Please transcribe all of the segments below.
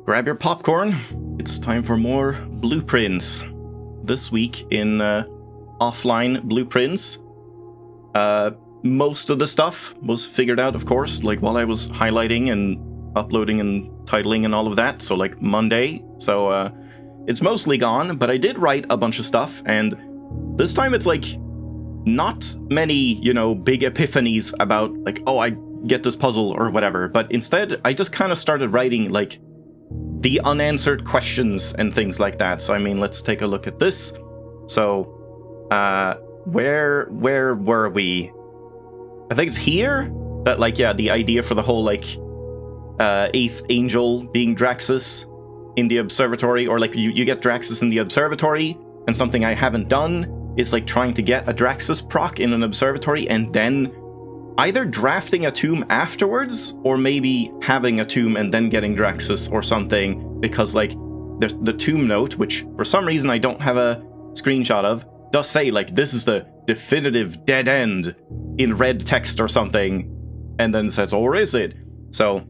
Grab your popcorn. It's time for more blueprints. This week in offline blueprints, most of the stuff was figured out, of course, like while I was highlighting and uploading and titling and all of that, so like Monday. So it's mostly gone, but I did write a bunch of stuff, and this time it's like not many, big epiphanies about like, oh, I get this puzzle or whatever, but instead I just kind of started writing like the unanswered questions and things like that. So I mean, let's take a look at this. So where were we? I think it's here that, like, yeah, the idea for the whole like 8th angel being Draxus in the observatory, or like you get Draxus in the observatory, and something I haven't done is like trying to get a Draxus proc in an observatory and then either drafting a tomb afterwards, or maybe having a tomb and then getting Draxus or something, because like there's the tomb note, which for some reason I don't have a screenshot of, does say like this is the definitive dead end in red text or something, and then says, or is it? So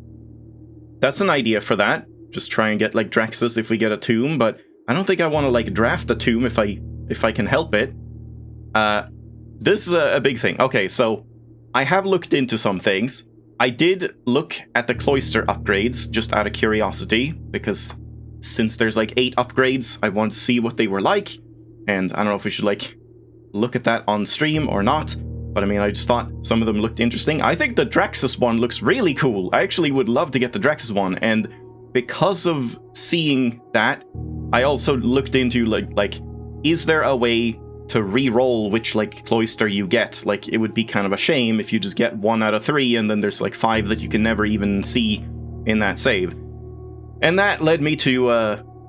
that's an idea for that. Just try and get like Draxus if we get a tomb, but I don't think I want to like draft a tomb if I can help it. This is a big thing. Okay, so I have looked into some things. I did look at the cloister upgrades just out of curiosity, because since there's like 8 upgrades, I want to see what they were like. And I don't know if we should like look at that on stream or not, but I mean, I just thought some of them looked interesting. I think the Draxus one looks really cool. I actually would love to get the Draxus one, and because of seeing that, I also looked into like is there a way to re-roll which like cloister you get? Like, it would be kind of a shame if you just get 1 out of 3 and then there's like 5 that you can never even see in that save. And that led me to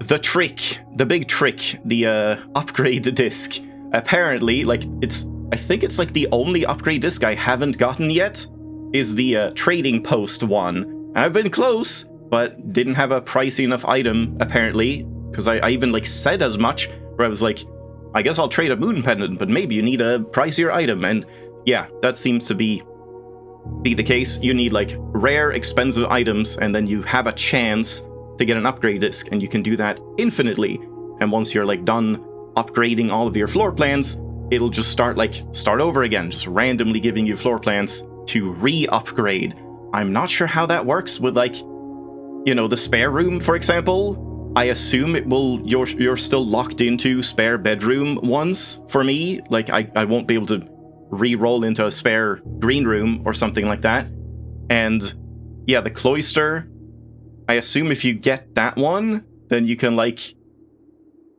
the trick, the big trick, the upgrade disc. Apparently, like, I think it's like the only upgrade disc I haven't gotten yet is the trading post one. I've been close, but didn't have a pricey enough item, apparently, because I even like said as much, where I was like, I guess I'll trade a moon pendant, but maybe you need a pricier item. And yeah, that seems to be the case. You need like rare, expensive items, and then you have a chance to get an upgrade disc, and you can do that infinitely. And once you're like done upgrading all of your floor plans, it'll just start over again, just randomly giving you floor plans to re-upgrade. I'm not sure how that works with like, the spare room, for example. I assume it will. You're still locked into spare bedroom ones for me. Like I won't be able to re-roll into a spare green room or something like that. And yeah, the cloister, I assume if you get that one, then you can like,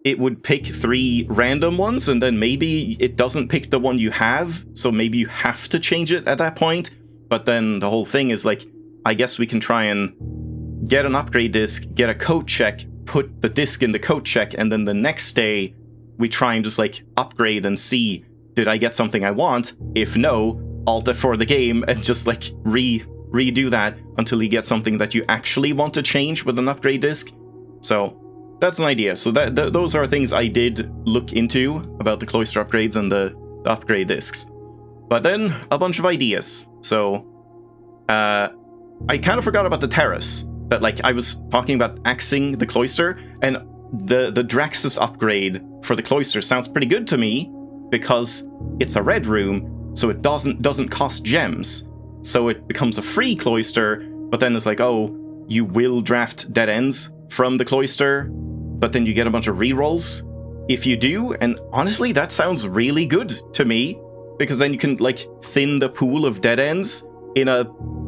it would pick 3 random ones, and then maybe it doesn't pick the one you have, so maybe you have to change it at that point. But then the whole thing is like, I guess we can try and get an upgrade disc, get a code check, put the disc in the code check, and then the next day we try and just like upgrade and see, did I get something I want? If no, alt F4 the game and just like redo that until you get something that you actually want to change with an upgrade disc. So that's an idea. So those are things I did look into about the cloister upgrades and the upgrade discs. But then a bunch of ideas. So I kind of forgot about the terrace. That like I was talking about axing the cloister, and the Draxus upgrade for the cloister sounds pretty good to me, because it's a red room, so it doesn't cost gems. So it becomes a free cloister, but then it's like, oh, you will draft dead ends from the cloister, but then you get a bunch of rerolls if you do. And honestly, that sounds really good to me, because then you can like thin the pool of dead ends in a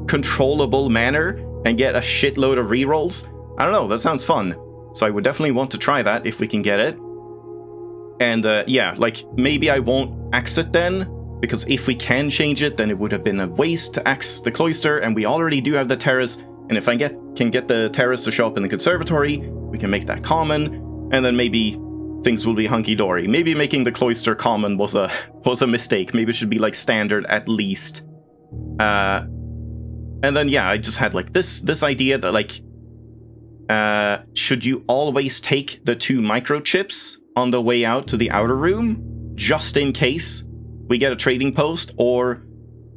controllable manner and get a shitload of rerolls. I don't know, that sounds fun. So I would definitely want to try that if we can get it. And yeah, like maybe I won't axe it then, because if we can change it, then it would have been a waste to axe the cloister, and we already do have the terrace. And if I can get the terrace to show up in the conservatory, we can make that common, and then maybe things will be hunky-dory. Maybe making the cloister common was a mistake. Maybe it should be like standard at least. And then yeah, I just had like this idea that like, should you always take the 2 microchips on the way out to the outer room, just in case we get a trading post or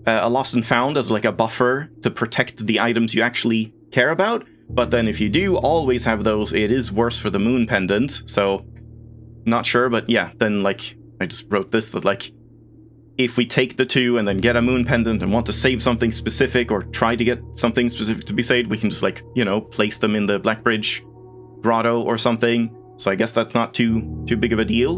a lost and found as like a buffer to protect the items you actually care about? But then if you do always have those, it is worse for the moon pendant. So, not sure, but yeah, then like, I just wrote this, that like, if we take the two and then get a moon pendant and want to save something specific or try to get something specific to be saved, we can just like, you know, place them in the Blackbridge grotto or something. So I guess that's not too big of a deal.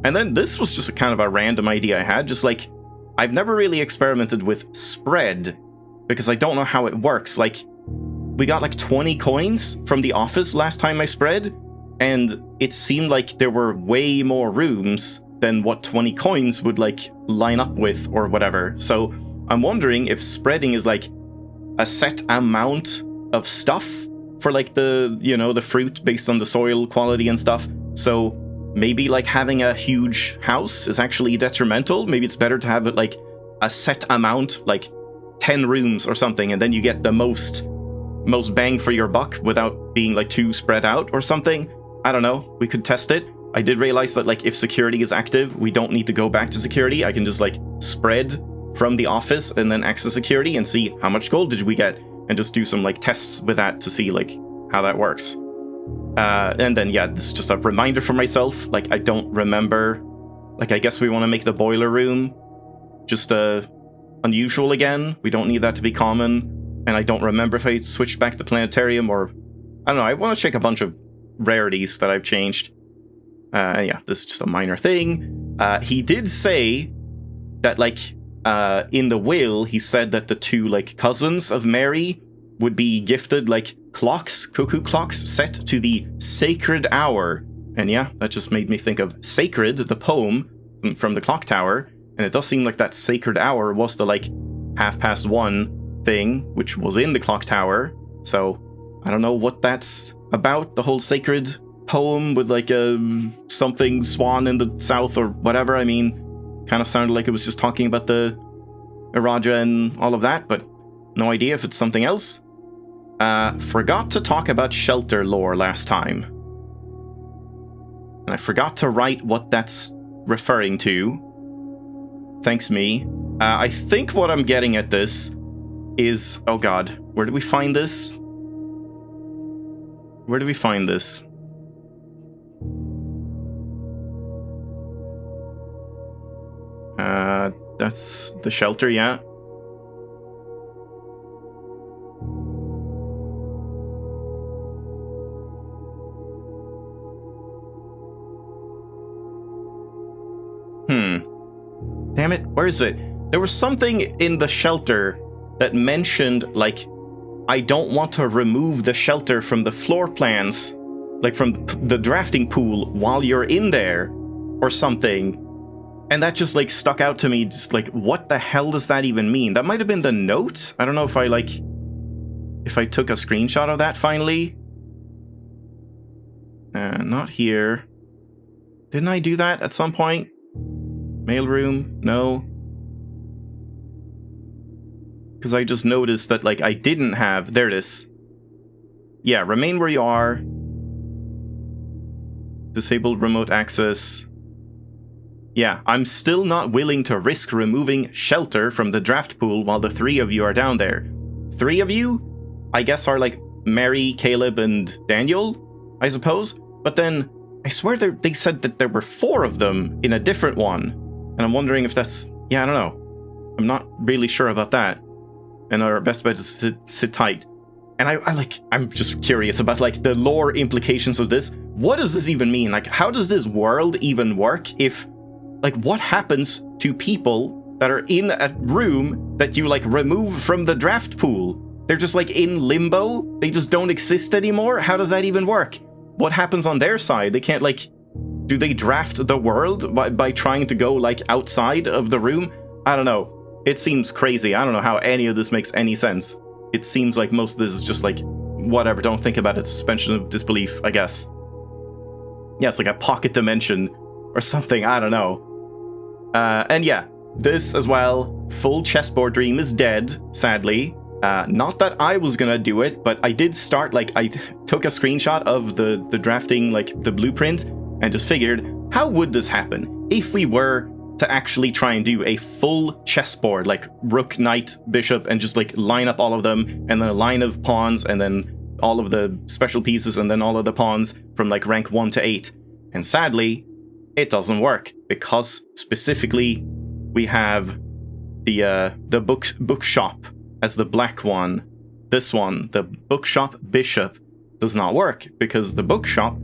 And then this was just a kind of a random idea I had, just like, I've never really experimented with spread because I don't know how it works. Like, we got like 20 coins from the office last time I spread, and it seemed like there were way more rooms than what 20 coins would like line up with or whatever. So I'm wondering if spreading is like a set amount of stuff for like the, you know, the fruit based on the soil quality and stuff. So maybe like having a huge house is actually detrimental. Maybe it's better to have it like a set amount, like 10 rooms or something, and then you get the most bang for your buck without being like too spread out or something. I don't know. We could test it. I did realize that like if security is active, we don't need to go back to security. I can just like spread from the office and then access security and see how much gold did we get, and just do some like tests with that to see like how that works. And then yeah, this is just a reminder for myself. Like, I don't remember. Like, I guess we want to make the boiler room just unusual again. We don't need that to be common. And I don't remember if I switched back to the planetarium or... I don't know, I want to check a bunch of rarities that I've changed. Yeah, this is just a minor thing. He did say that, like, in the will, he said that the two, like, cousins of Mary would be gifted, like, clocks, cuckoo clocks, set to the sacred hour. And yeah, that just made me think of Sacred, the poem from the clock tower. And it does seem like that sacred hour was the, like, 1:30 thing, which was in the clock tower. So I don't know what that's about, the whole sacred poem with like a something swan in the south or whatever. I mean, kind of sounded like it was just talking about the Iraja and all of that, but no idea if it's something else. Forgot to talk about shelter lore last time, and I forgot to write what that's referring to. Thanks me. I think what I'm getting at this is... Oh god, where did we find this? Where did we find this? That's the shelter, yeah. Damn it, where is it? There was something in the shelter that mentioned, like, I don't want to remove the shelter from the floor plans, like from the drafting pool while you're in there, or something. And that just, like, stuck out to me, just like, what the hell does that even mean? That might have been the note? I don't know if I, like, if I took a screenshot of that finally. Not here. Didn't I do that at some point? Mailroom? No. Because I just noticed that, like, I didn't have... There it is. Yeah, remain where you are. Disabled remote access. Yeah, I'm still not willing to risk removing shelter from the draft pool while the three of you are down there. 3 of you, I guess, are, like, Mary, Caleb, and Daniel, I suppose? But then, I swear they said that there were 4 of them in a different one. And I'm wondering if that's... Yeah, I don't know. I'm not really sure about that. And our best bet is to sit tight. And I'm just curious about, like, the lore implications of this. What does this even mean? Like, how does this world even work if... Like, what happens to people that are in a room that you, like, remove from the draft pool? They're just, like, in limbo? They just don't exist anymore? How does that even work? What happens on their side? They can't, like... Do they draft the world by trying to go, like, outside of the room? I don't know. It seems crazy. I don't know how any of this makes any sense. It seems like most of this is just, like, whatever, don't think about it. Suspension of disbelief, I guess. Yeah, it's like a pocket dimension or something. I don't know. And yeah, this as well. Full chessboard dream is dead, sadly. Not that I was gonna do it, but I did start, like, I took a screenshot of the drafting, like, the blueprint, and just figured, how would this happen if we were to actually try and do a full chessboard, like rook, knight, bishop, and just, like, line up all of them, and then a line of pawns, and then all of the special pieces and then all of the pawns from like rank 1 to 8. And sadly, it doesn't work because specifically we have the bookshop as the black one. This one, the bookshop bishop, does not work because the bookshop,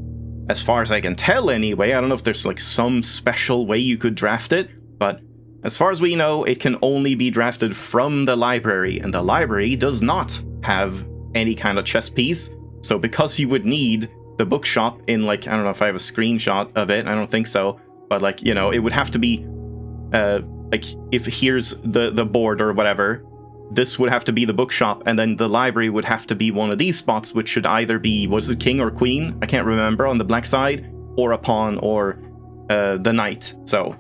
as far as I can tell anyway, I don't know if there's like some special way you could draft it, but as far as we know, it can only be drafted from the library, and the library does not have any kind of chess piece. So because you would need the bookshop in like, I don't know if I have a screenshot of it, I don't think so, but like, you know, it would have to be like if here's the board or whatever, this would have to be the bookshop, and then the library would have to be one of these spots, which should either be, was it king or queen? I can't remember, on the black side, or a pawn, or the knight. So,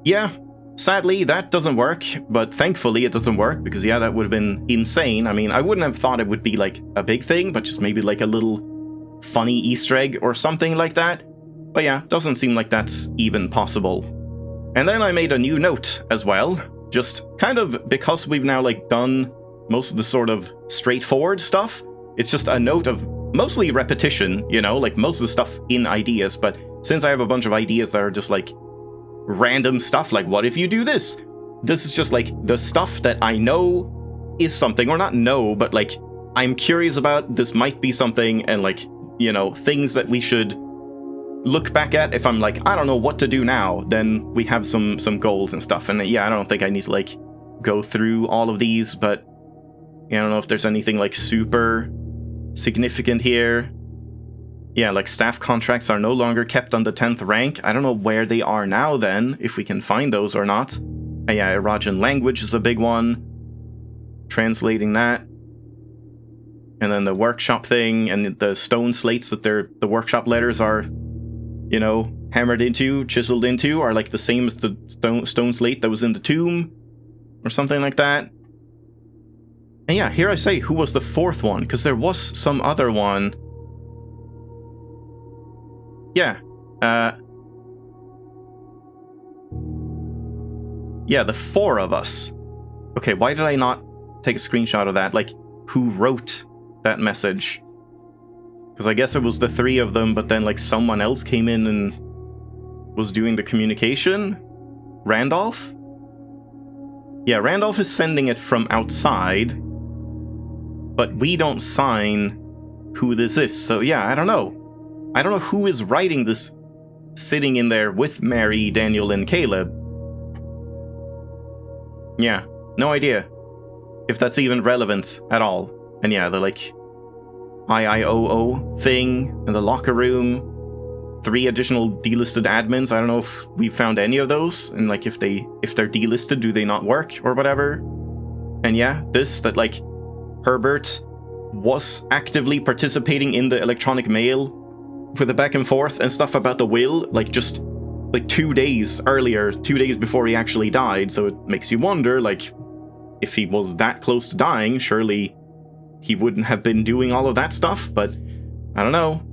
yeah, sadly, that doesn't work, but thankfully it doesn't work, because yeah, that would have been insane. I mean, I wouldn't have thought it would be like a big thing, but just maybe like a little funny Easter egg or something like that. But yeah, doesn't seem like that's even possible. And then I made a new note as well, just kind of because we've now like done most of the sort of straightforward stuff. It's just a note of mostly repetition, you know, like most of the stuff in ideas, but since I have a bunch of ideas that are just like random stuff, like what if you do this? This is just like the stuff that I know is something, or not know, but like I'm curious about, this might be something, and like, you know, things that we should look back at. If I'm like, I don't know what to do now, then we have some goals and stuff. And yeah, I don't think I need to like go through all of these, but yeah, I don't know if there's anything like super significant here. Yeah, like staff contracts are no longer kept on the 10th rank. I don't know where they are now then, if we can find those or not. Yeah, Irajan language is a big one. Translating that. And then the workshop thing, and the stone slates that the workshop letters are, you know, hammered into, chiseled into, are like the same as the stone slate that was in the tomb, or something like that. And yeah, here I say, who was the fourth one? Because there was some other one. Yeah. Yeah, the four of us. Okay, why did I not take a screenshot of that? Like, who wrote that message? Because I guess it was the three of them, but then like someone else came in and was doing the communication? Randolph? Yeah, Randolph is sending it from outside, but we don't sign who this is. So yeah, I don't know. I don't know who is writing this, sitting in there with Mary, Daniel, and Caleb. Yeah, no idea if that's even relevant at all. And yeah, the like IIOO thing in the locker room, 3 additional delisted admins. I don't know if we found any of those, and like if they're delisted, do they not work or whatever? And yeah, this, that like Herbert was actively participating in the electronic mail with the back and forth and stuff about the will, like just like 2 days earlier, 2 days before he actually died. So it makes you wonder, like, if he was that close to dying, surely he wouldn't have been doing all of that stuff, but I don't know.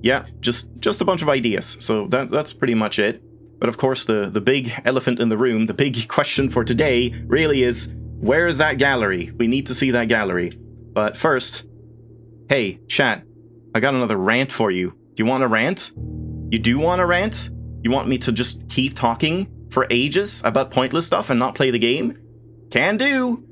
Yeah, just a bunch of ideas. So that's pretty much it. But of course, the big elephant in the room, the big question for today really is, where is that gallery? We need to see that gallery. But first, hey, chat, I got another rant for you. Do you want a rant? You do want a rant? You want me to just keep talking for ages about pointless stuff and not play the game? Can do!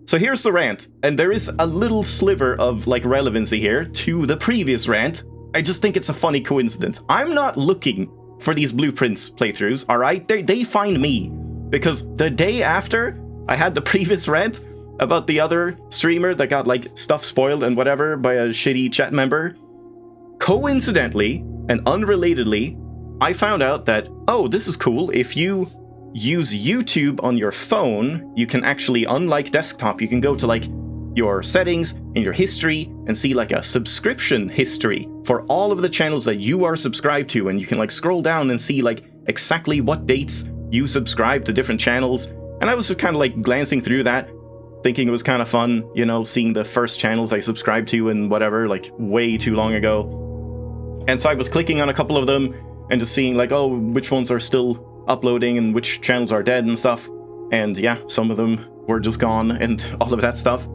So here's the rant, and there is a little sliver of like relevancy here to the previous rant. I just think it's a funny coincidence. I'm not looking for these blueprints playthroughs, alright? They find me. Because the day after I had the previous rant about the other streamer that got like stuff spoiled and whatever by a shitty chat member, coincidentally and unrelatedly, I found out that, oh, this is cool. If you use YouTube on your phone, you can actually, unlike desktop, you can go to like your settings and your history and see like a subscription history for all of the channels that you are subscribed to, and you can like scroll down and see like exactly what dates you subscribe to different channels. And I was just kind of like glancing through that, thinking it was kind of fun, you know, seeing the first channels I subscribed to and whatever, like way too long ago. And so I was clicking on a couple of them and just seeing like, oh, which ones are still uploading and which channels are dead and stuff. And yeah, some of them were just gone and all of that stuff.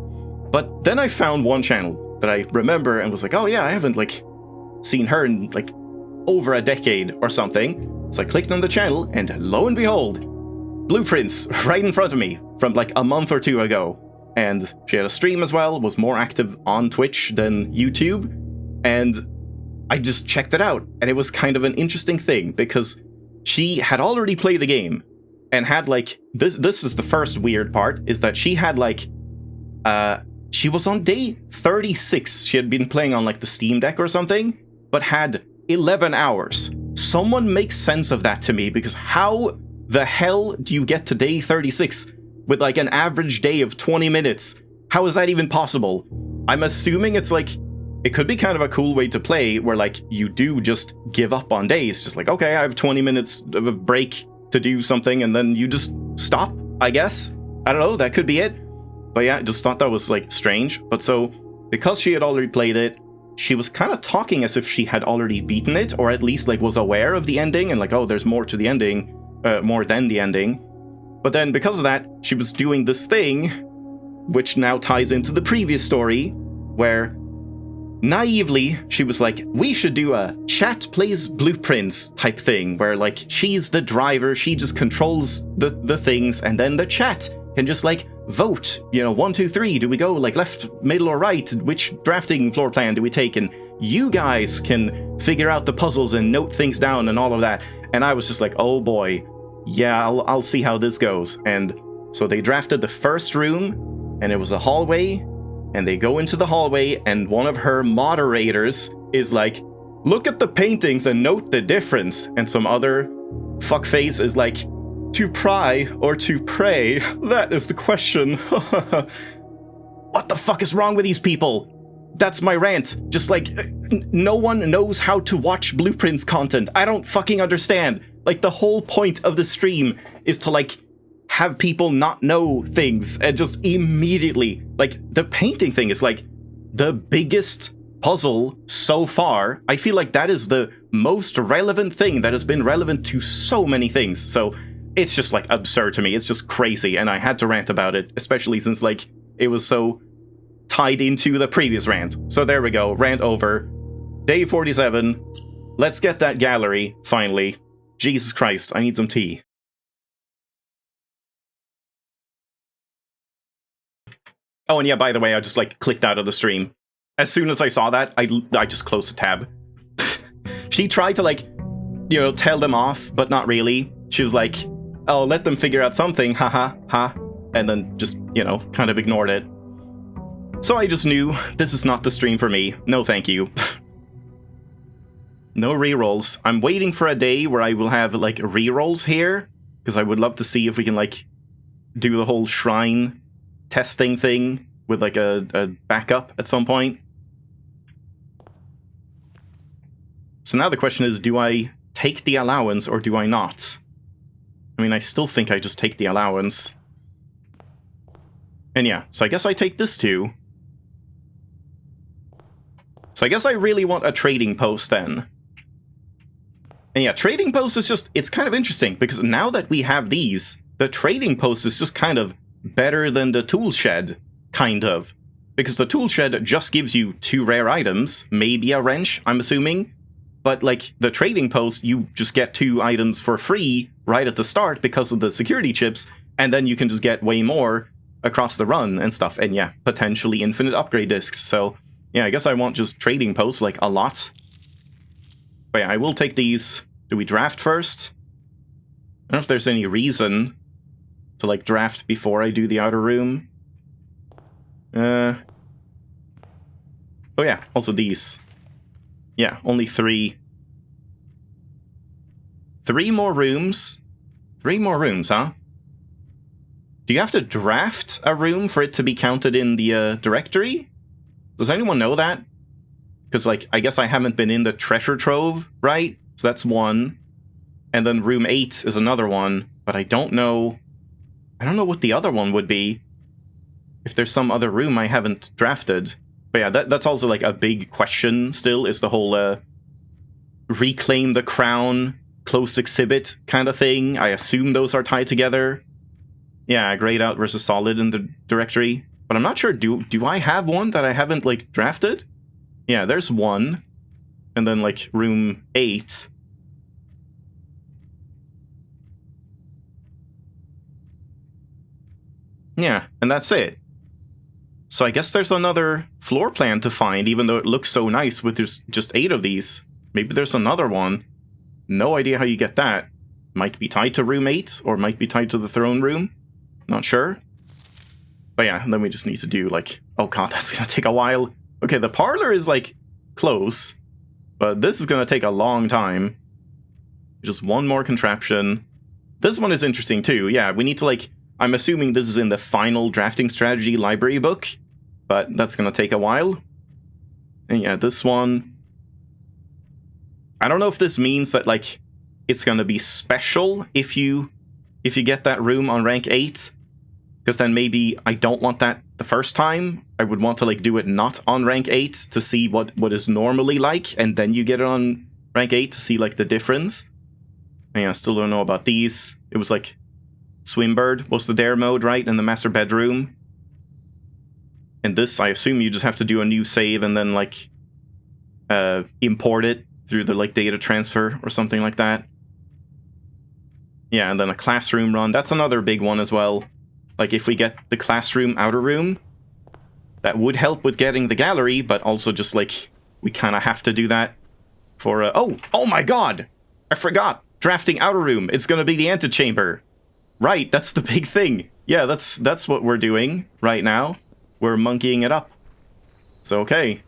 But then I found one channel that I remember and was like, oh yeah, I haven't like seen her in like over a decade or something. So I clicked on the channel and lo and behold, blueprints right in front of me from like a month or two ago. And she had a stream as well, was more active on Twitch than YouTube. And I just checked it out. And it was kind of an interesting thing because she had already played the game and had like, this is the first weird part, is that she had like, she was on day 36. She had been playing on like the Steam Deck or something, but had 11 hours. Someone make sense of that to me, because how the hell do you get to day 36 with like an average day of 20 minutes? How is that even possible? I'm assuming it's like, it could be kind of a cool way to play where like you do just give up on days. Just like, okay, I have 20 minutes of a break to do something and then you just stop, I guess. I don't know, that could be it. But yeah, I just thought that was like strange. But so, because she had already played it, she was kind of talking as if she had already beaten it, or at least like was aware of the ending and like, oh, there's more to the ending, more than the ending. But then because of that, she was doing this thing, which now ties into the previous story, where naively, she was like, we should do a chat plays blueprints type thing, where like she's the driver, she just controls the things, and then the chat can just like vote, you know, 1, 2, 3, do we go like left, middle, or right? Which drafting floor plan do we take? And you guys can figure out the puzzles and note things down and all of that. And I was just like, oh boy, yeah, I'll see how this goes. And so they drafted the first room, and it was a hallway. And they go into the hallway, and one of her moderators is like, look at the paintings and note the difference. And some other fuckface is like, to pry or to pray? That is the question. What the fuck is wrong with these people? That's my rant. Just like, no one knows how to watch blueprints content. I don't fucking understand. Like, the whole point of the stream is to like have people not know things and just immediately, like, the painting thing is like the biggest puzzle so far. I feel like that is the most relevant thing that has been relevant to so many things. So it's just like absurd to me. It's just crazy. And I had to rant about it, especially since like it was so tied into the previous rant. So there we go. Rant over. Day 47. Let's get that gallery finally. Jesus Christ, I need some tea. Oh, and yeah, by the way, I just, like, clicked out of the stream. As soon as I saw that, I just closed the tab. She tried to, like, you know, tell them off, but not really. She was like, oh, let them figure out something, haha, ha. And then just, you know, kind of ignored it. So I just knew, this is not the stream for me. No thank you. No rerolls. I'm waiting for a day where I will have, like, rerolls here, because I would love to see if we can, like, do the whole shrine testing thing with like a backup at some point. So now the question is, do I take the allowance or do I not? I mean, I still think I just take the allowance. And yeah, so I guess I take this too. So I guess I really want a trading post then. And yeah, trading post is just, it's kind of interesting because now that we have these, the trading post is just kind of better than the tool shed, kind of. Because the tool shed just gives you 2 rare items, maybe a wrench, I'm assuming. But like the trading post, you just get 2 items for free right at the start because of the security chips, and then you can just get way more across the run and stuff. And yeah, potentially infinite upgrade discs. So yeah, I guess I want just trading posts like a lot. But yeah, I will take these. Do we draft first? I don't know if there's any reason to like draft before I do the outer room. Oh yeah, also these. Yeah, only 3. 3 more rooms. 3 more rooms, huh? Do you have to draft a room for it to be counted in the directory? Does anyone know that? Because, like, I guess I haven't been in the treasure trove, right? So that's 1. And then room 8 is another one, but I don't know what the other one would be. If there's some other room I haven't drafted. But yeah, that's also like a big question still, is the whole reclaim the crown, close exhibit kind of thing. I assume those are tied together. Yeah, grayed out versus solid in the directory. But I'm not sure, do I have one that I haven't, like, drafted? Yeah, there's one. And then, like, room 8. Yeah, and that's it. So I guess there's another floor plan to find, even though it looks so nice with just 8 of these. Maybe there's another one. No idea how you get that. Might be tied to room 8, or might be tied to the throne room. Not sure. But yeah, then we just need to do, like... Oh god, that's gonna take a while. Okay, the parlor is, like, close. But this is gonna take a long time. Just one more contraption. This one is interesting, too. Yeah, we need to, like... I'm assuming this is in the final drafting strategy library book. But that's gonna take a while. And yeah, this one... I don't know if this means that, like, it's gonna be special if you get that room on rank 8. Because then maybe I don't want that the first time. I would want to, like, do it not on rank 8 to see what is normally like, and then you get it on rank 8 to see, like, the difference. And yeah, I still don't know about these. It was, like, Swimbird was the dare mode, right? In the master bedroom. And this, I assume you just have to do a new save and then, like, import it through the, like, data transfer or something like that. Yeah, and then a classroom run. That's another big one as well. Like, if we get the classroom outer room, that would help with getting the gallery, but also just, like, we kind of have to do that for, oh my god! I forgot! Drafting outer room, it's gonna be the antechamber. Right, that's the big thing. Yeah, that's what we're doing right now. We're monkeying it up. So, okay.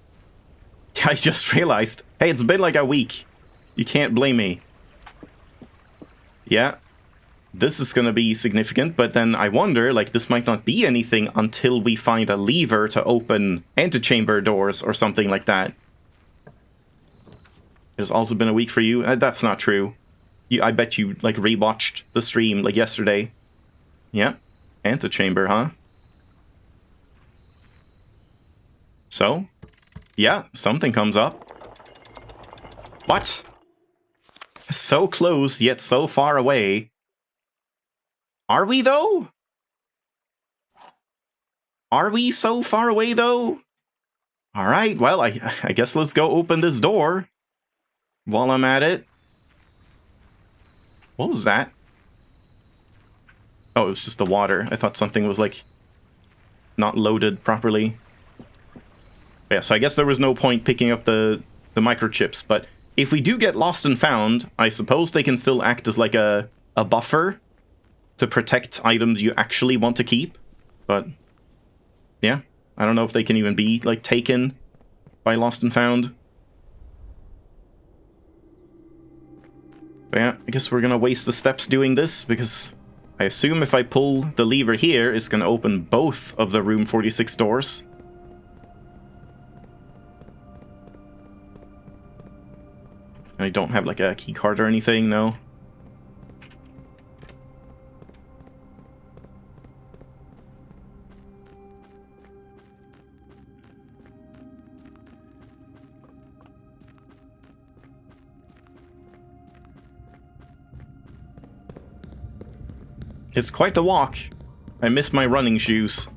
I just realized, hey, it's been like a week. You can't blame me. Yeah. This is gonna be significant, but then I wonder, like, this might not be anything until we find a lever to open antechamber doors or something like that. It's also been a week for you? That's not true. I bet you, like, rewatched the stream, like, yesterday. Yeah. Antechamber, huh? So? Yeah, something comes up. What? So close, yet so far away. Are we, though? Are we so far away, though? Alright, well, I guess let's go open this door. While I'm at it. What was that? Oh, it was just the water. I thought something was, like, not loaded properly. Yeah, so I guess there was no point picking up the microchips, but if we do get lost and found, I suppose they can still act as, like, a buffer to protect items you actually want to keep. But, yeah, I don't know if they can even be, like, taken by lost and found. But yeah, I guess we're gonna waste the steps doing this, because I assume if I pull the lever here, it's gonna open both of the room 46 doors. I don't have, like, a key card or anything, no. It's quite the walk. I miss my running shoes.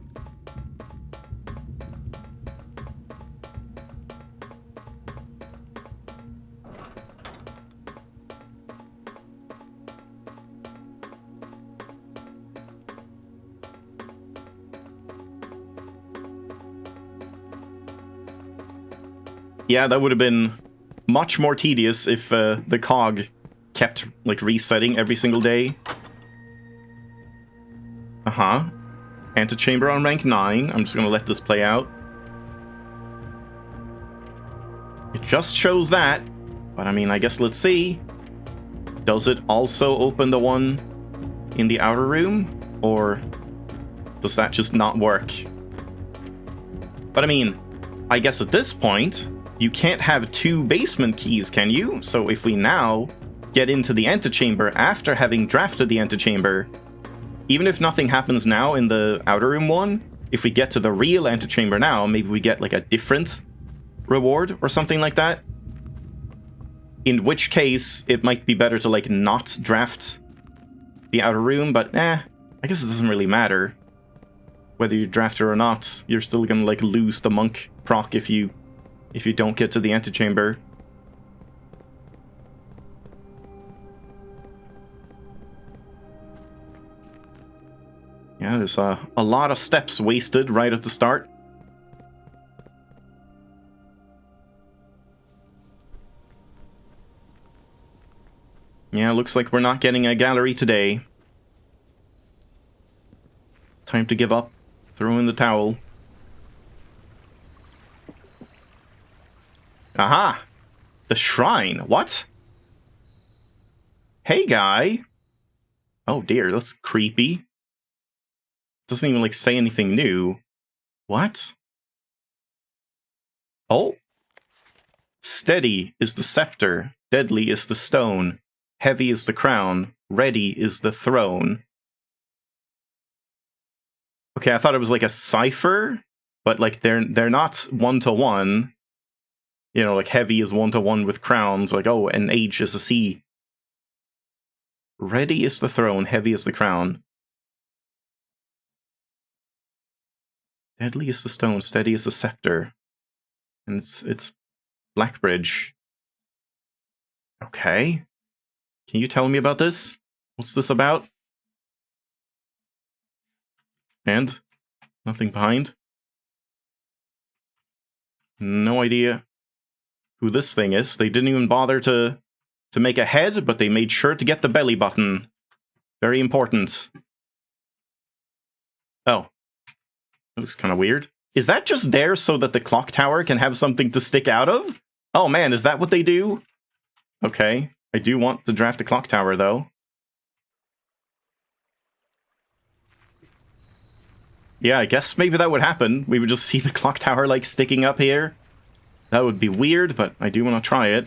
Yeah, that would have been much more tedious if the cog kept, like, resetting every single day. Uh-huh. Antechamber on rank 9. I'm just gonna let this play out. It just shows that. But I mean, I guess let's see. Does it also open the one in the outer room? Or does that just not work? But I mean, I guess at this point, you can't have 2 basement keys, can you? So if we now get into the antechamber after having drafted the antechamber, even if nothing happens now in the outer room one, if we get to the real antechamber now, maybe we get, like, a different reward or something like that. In which case, it might be better to, like, not draft the outer room, but I guess it doesn't really matter. whether you draft her or not, you're still gonna like lose the monk proc if you don't get to the antechamber. Yeah, there's a lot of steps wasted right at the start. Yeah, looks like we're not getting a gallery today. Time to give up. Throw in the towel. Aha! The shrine. What? Hey, guy. Oh dear, that's creepy. Doesn't even, like, say anything new. What? Oh. Steady is the scepter. Deadly is the stone. Heavy is the crown. Ready is the throne. Okay, I thought it was like a cipher, but like they're not one-to-one. You know, like heavy is one-to-one with crowns. Like, oh, and H is a C. Ready is the throne. Heavy is the crown. Deadly is the stone. Steady is the scepter. And it's Blackbridge. Okay. Can you tell me about this? What's this about? And? Nothing behind? No idea who this thing is. They didn't even bother to make a head, but they made sure to get the belly button. Very important. Oh. That looks kind of weird. Is that just there so that the clock tower can have something to stick out of? Oh man, is that what they do? Okay. I do want to draft a clock tower, though. Yeah, I guess maybe that would happen. We would just see the clock tower, like, sticking up here. That would be weird, but I do want to try it.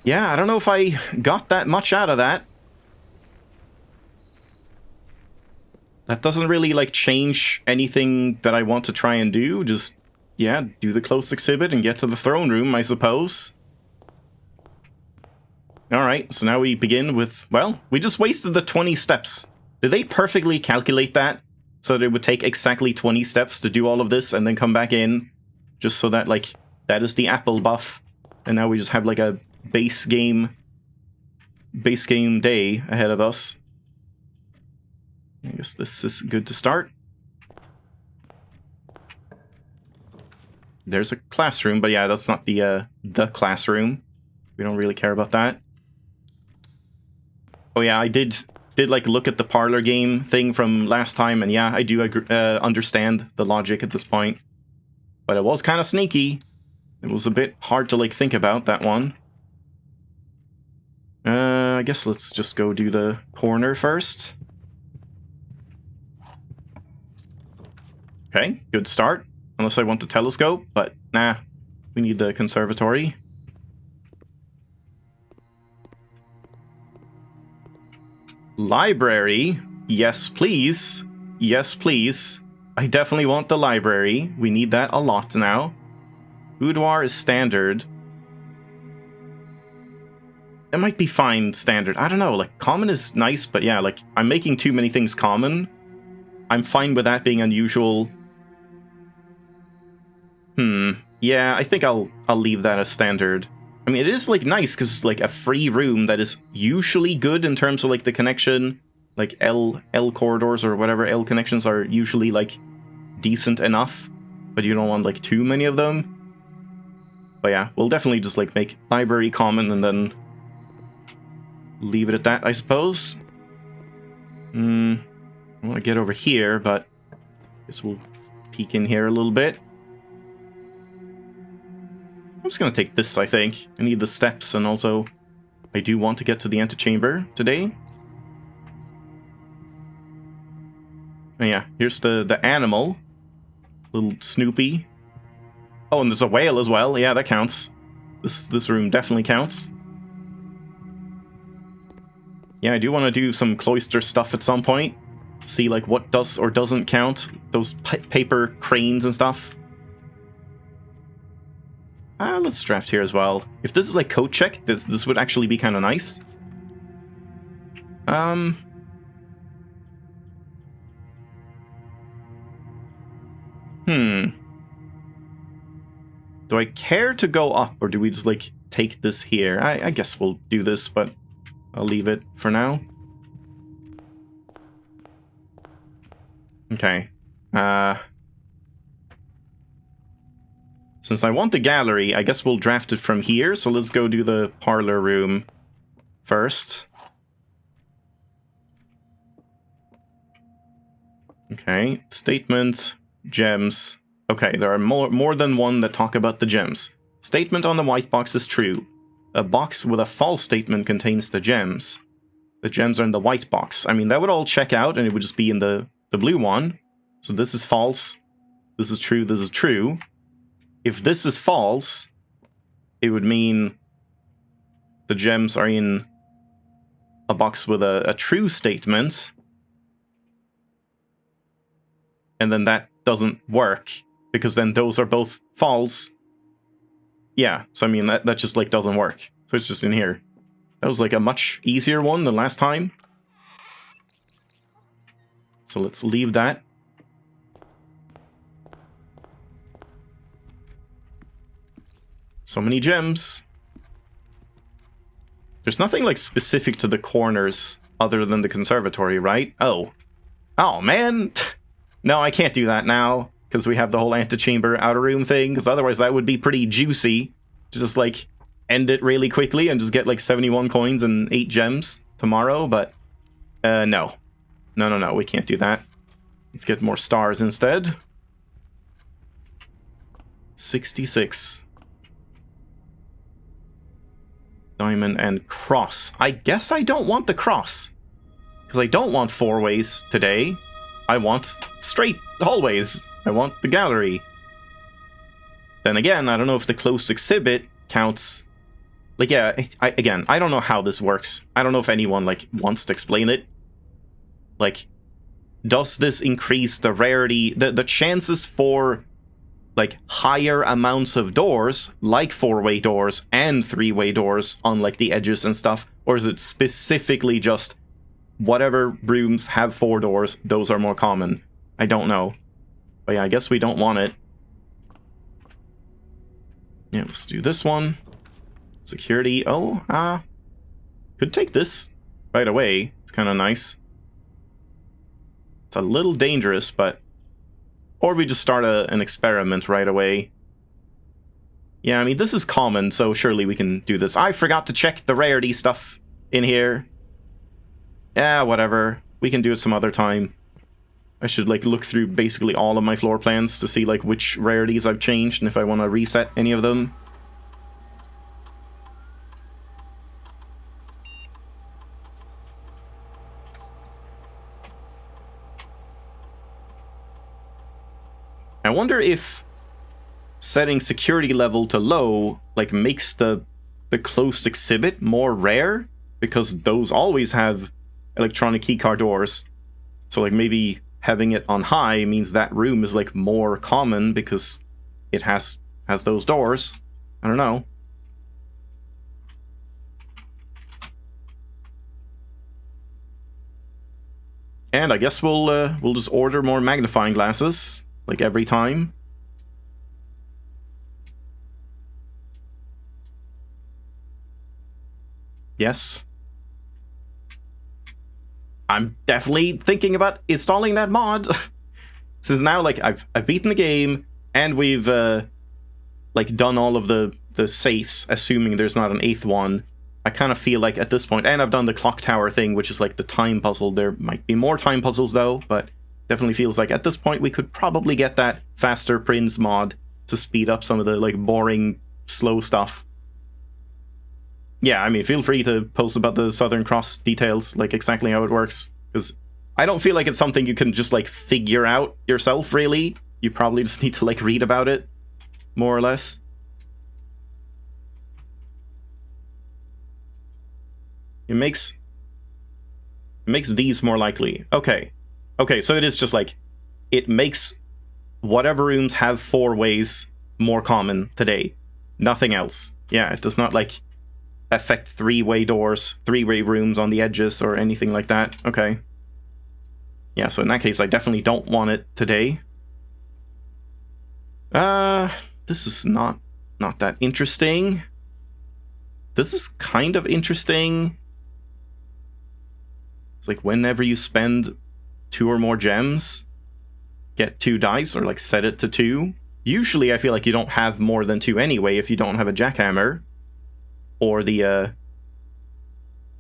Yeah, I don't know if I got that much out of that. That doesn't really, like, change anything that I want to try and do. Just, yeah, do the close exhibit and get to the throne room, I suppose. Alright, so now we begin with, well, we just wasted the 20 steps. Did they perfectly calculate that? So that it would take exactly 20 steps to do all of this and then come back in? Just so that, like, that is the apple buff. And now we just have, like, a base game day ahead of us. I guess this is good to start. There's a classroom, but yeah, that's not the classroom. We don't really care about that. Oh yeah, I did like look at the parlor game thing from last time, and yeah, I do understand the logic at this point. But it was kind of sneaky. It was a bit hard to like think about that one. I guess let's just go do the corner first. Okay, good start. Unless I want the telescope, but nah, we need the conservatory. Library? Yes, please. Yes, please. I definitely want the library. We need that a lot now. Boudoir is standard. It might be fine standard. I don't know, like, common is nice, but yeah, like, I'm making too many things common. I'm fine with that being unusual. Yeah, I think I'll leave that as standard. I mean, it is, like, nice, because, like, a free room that is usually good in terms of, like, the connection, like, L corridors or whatever, L connections are usually, like, decent enough, but you don't want, like, too many of them. But yeah, we'll definitely just, like, make library common and then leave it at that, I suppose. I want to get over here, but I guess we'll peek in here a little bit. I'm just going to take this, I think. I need the steps, and also I do want to get to the antechamber today. And yeah, here's the animal. Little Snoopy. Oh, and there's a whale as well. Yeah, that counts. This room definitely counts. Yeah, I do want to do some cloister stuff at some point. See, like, what does or doesn't count. Those paper cranes and stuff. Let's draft here as well. If this is, like, code check, this would actually be kind of nice. Do I care to go up, or do we just, like, take this here? I guess we'll do this, but I'll leave it for now. Okay. Since I want the gallery, I guess we'll draft it from here, so let's go do the parlor room first. Okay, statement, gems. Okay, there are more than one that talk about the gems. Statement on the white box is true. A box with a false statement contains the gems. The gems are in the white box. I mean, that would all check out, and it would just be in the blue one. So this is false. This is true. This is true. If this is false, it would mean the gems are in a box with a true statement. And then that doesn't work, because then those are both false. Yeah, so I mean, that just, like, doesn't work. So it's just in here. That was, like, a much easier one than last time. So let's leave that. So many gems. There's nothing, like, specific to the corners other than the conservatory, right? Oh. Oh, man! No, I can't do that now, because we have the whole Outechamber outer room thing, because otherwise that would be pretty juicy. Just, like, end it really quickly and just get, like, 71 coins and 8 gems tomorrow, but no. No, we can't do that. Let's get more stars instead. 66. Diamond and cross. I guess I don't want the cross, because I don't want 4 ways today. I want straight hallways. I want the gallery. Then again, I don't know if the close exhibit counts. Like, yeah, again, I don't know how this works. I don't know if anyone, like, wants to explain it. Like, does this increase the rarity, the chances for, like, higher amounts of doors, like 4-way doors and 3-way doors on, like, the edges and stuff? Or is it specifically just whatever rooms have 4 doors, those are more common? I don't know. But yeah, I guess we don't want it. Yeah, let's do this one. Security. Oh, could take this right away. It's kind of nice. It's a little dangerous, but... Or we just start an experiment right away. Yeah, I mean, this is common, so surely we can do this. I forgot to check the rarity stuff in here. Yeah, whatever. We can do it some other time. I should, like, look through basically all of my floor plans to see, like, which rarities I've changed and if I want to reset any of them. I wonder if setting security level to low, like, makes the closed exhibit more rare, because those always have electronic keycard doors. So, like, maybe having it on high means that room is, like, more common because it has those doors. I don't know. And I guess we'll just order more magnifying glasses, like, every time. Yes. I'm definitely thinking about installing that mod. Since now, like, I've beaten the game, and we've like, done all of the safes, assuming there's not an 8th one. I kind of feel like at this point, and I've done the clock tower thing, which is like the time puzzle. There might be more time puzzles though, but definitely feels like at this point we could probably get that faster prints mod to speed up some of the, like, boring, slow stuff. Yeah, I mean, feel free to post about the Southern Cross details, like, exactly how it works, because I don't feel like it's something you can just, like, figure out yourself, really. You probably just need to, like, read about it, more or less. It makes these more likely. Okay, so it is just, like, it makes whatever rooms have 4 ways more common today. Nothing else. Yeah, it does not, like, affect 3-way doors, 3-way rooms on the edges, or anything like that. Okay. Yeah, so in that case, I definitely don't want it today. This is not not that interesting. This is kind of interesting. It's like whenever you spend 2 or more gems, get 2 dice, or like set it to 2. Usually I feel like you don't have more than 2 anyway if you don't have a jackhammer. Or the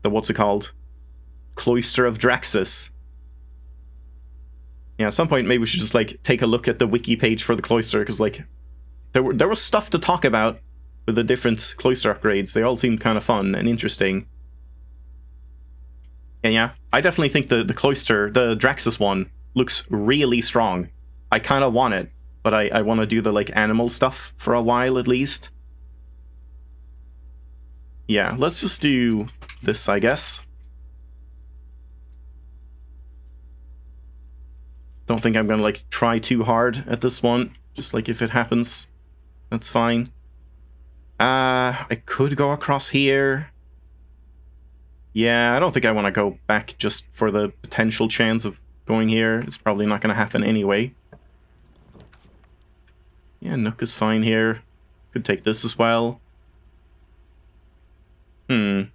what's it called? Cloister of Draxus. Yeah, at some point maybe we should just like take a look at the wiki page for the cloister, because like there was stuff to talk about with the different cloister upgrades. They all seemed kind of fun and interesting. And yeah, I definitely think the cloister, the Draxus one, looks really strong. I kind of want it, but I want to do the like animal stuff for a while at least. Yeah, let's just do this, I guess. Don't think I'm gonna like try too hard at this one. Just like if it happens, that's fine. I could go across here. Yeah, I don't think I want to go back just for the potential chance of going here. It's probably not going to happen anyway. Yeah, Nook is fine here. Could take this as well. Yeah,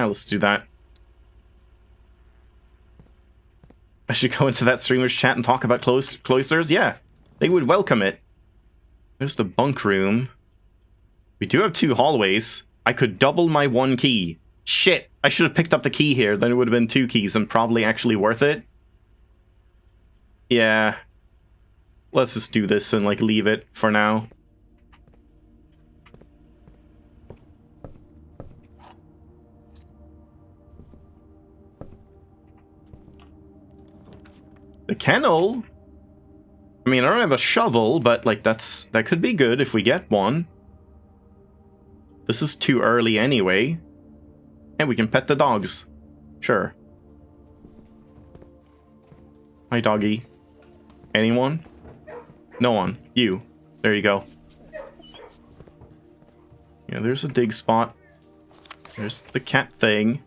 let's do that. I should go into that streamer's chat and talk about cloisters? Yeah, they would welcome it. There's the bunk room. We do have 2 hallways. I could double my 1 key. Shit, I should have picked up the key here. Then it would have been 2 keys and probably actually worth it. Yeah. Let's just do this and like leave it for now. The kennel? I mean, I don't have a shovel, but like that could be good if we get one. This is too early anyway. And we can pet the dogs. Sure. Hi, doggy. Anyone? No one. You. There you go. Yeah, there's a dig spot. There's the cat thing.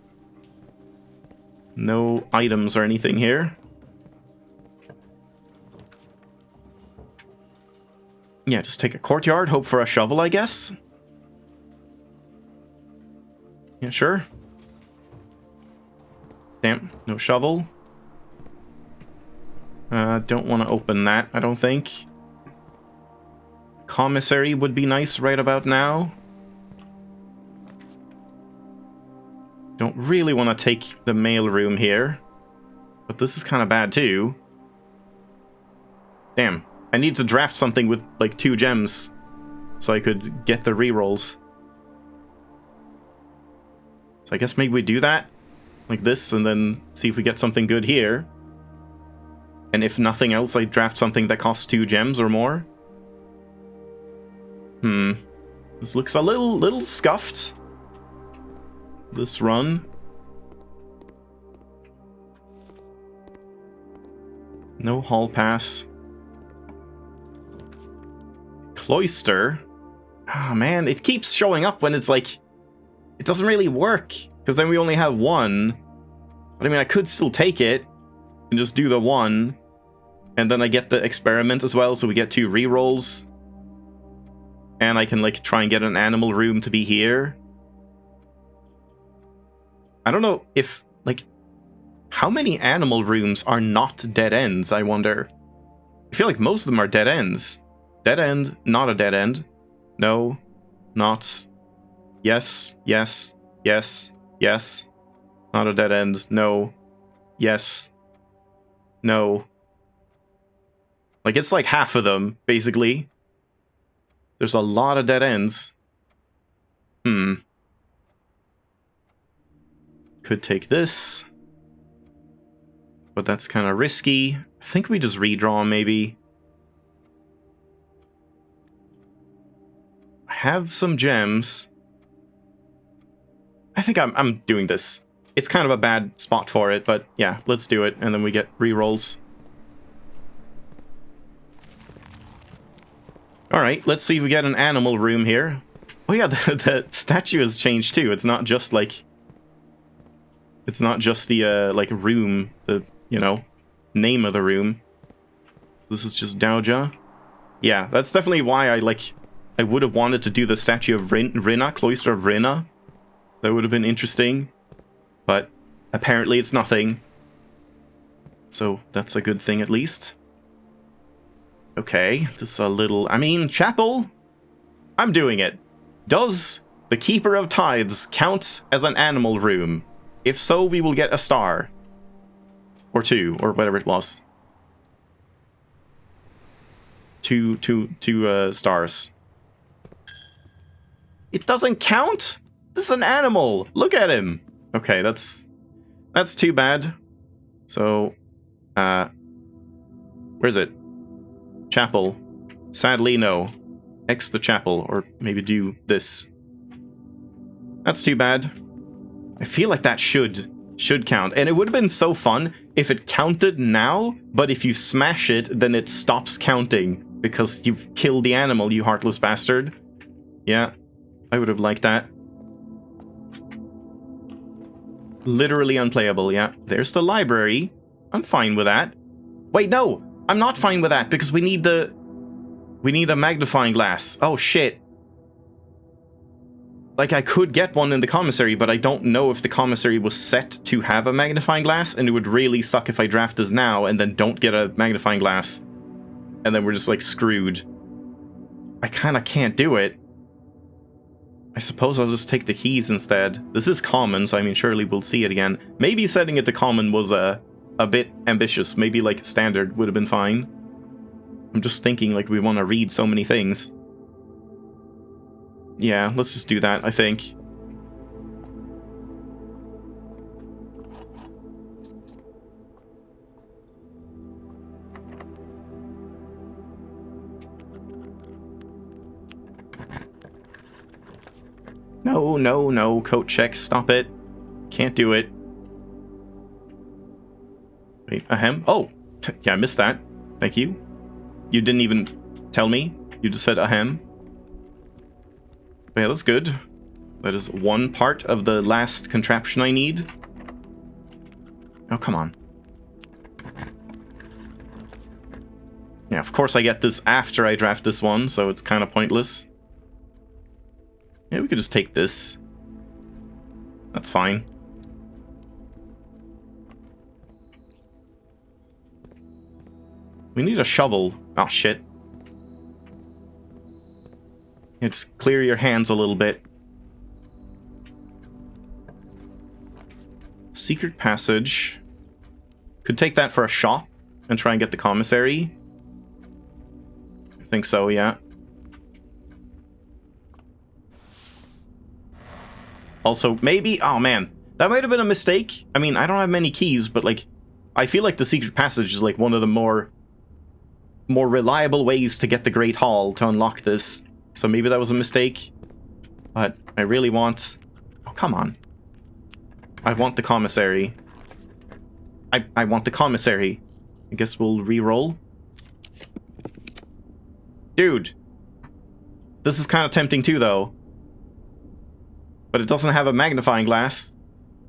No items or anything here. Yeah, just take a courtyard, hope for a shovel, I guess. Yeah, sure. Damn, no shovel. Don't want to open that, I don't think. Commissary would be nice right about now. Don't really want to take the mail room here. But this is kind of bad too. Damn, I need to draft something with like 2 gems so I could get the rerolls. So I guess maybe we do that, like this, and then see if we get something good here. And if nothing else, I draft something that costs 2 gems or more. This looks a little scuffed. This run. No hall pass. Cloister. Ah, man, it keeps showing up when it's like... It doesn't really work, because then we only have 1. But I mean, I could still take it and just do the 1. And then I get the experiment as well, so we get 2 rerolls. And I can, like, try and get an animal room to be here. I don't know if, like... How many animal rooms are not dead ends, I wonder? I feel like most of them are dead ends. Dead end, not a dead end. No, not... Yes, yes, yes, yes. Not a dead end. No. Yes. No. Like, it's like half of them, basically. There's a lot of dead ends. Could take this. But that's kind of risky. I think we just redraw, maybe. I have some gems. I think I'm doing this. It's kind of a bad spot for it, but yeah, let's do it, and then we get rerolls. Alright, let's see if we get an animal room here. Oh yeah, the statue has changed too. It's not just like... It's not just the, like, room, the, you know, name of the room. This is just Doja. Yeah, that's definitely why I would have wanted to do the statue of Rinna, Cloister of Rinna. That would have been interesting. But apparently it's nothing. So that's a good thing at least. Okay, this is a little... I mean, chapel? I'm doing it. Does the Keeper of Tithes count as an animal room? If so, we will get a star. Or 2, or whatever it was. Two stars. It doesn't count? This is an animal. Look at him. Okay, that's too bad. So, where's it? Chapel. Sadly, no. X the chapel, or maybe do this. That's too bad. I feel like that should count. And it would have been so fun if it counted now, but if you smash it, then it stops counting. Because you've killed the animal, you heartless bastard. Yeah, I would have liked that. Literally unplayable, yeah. There's the library. I'm fine with that. Wait, no! I'm not fine with that, because we need a magnifying glass. Oh, shit. Like, I could get one in the commissary, but I don't know if the commissary was set to have a magnifying glass, and it would really suck if I draft this now and then don't get a magnifying glass. And then we're just, like, screwed. I kinda can't do it. I suppose I'll just take the keys instead. This is common, so I mean, surely we'll see it again. Maybe setting it to common was a bit ambitious. Maybe, like, standard would have been fine. I'm just thinking, like, we want to read so many things. Yeah, let's just do that, I think. No, no, no, coat check, stop it. Can't do it. Wait, ahem. Oh! Yeah, I missed that. Thank you. You didn't even tell me. You just said ahem. Yeah, that's good. That is one part of the last contraption I need. Oh, come on. Yeah, of course I get this after I draft this one, so it's kind of pointless. Yeah, we could just take this. That's fine. We need a shovel. Oh, shit. Just clear your hands a little bit. Secret passage. Could take that for a shop and try and get the commissary. I think so, yeah. Also, maybe... Oh, man. That might have been a mistake. I mean, I don't have many keys, but, like... I feel like the secret passage is, like, one of the more reliable ways to get the Great Hall to unlock this. So maybe that was a mistake. But I really want... Oh, come on. I want the commissary. I want the commissary. I guess we'll re-roll. Dude. This is kind of tempting too, though. But it doesn't have a magnifying glass.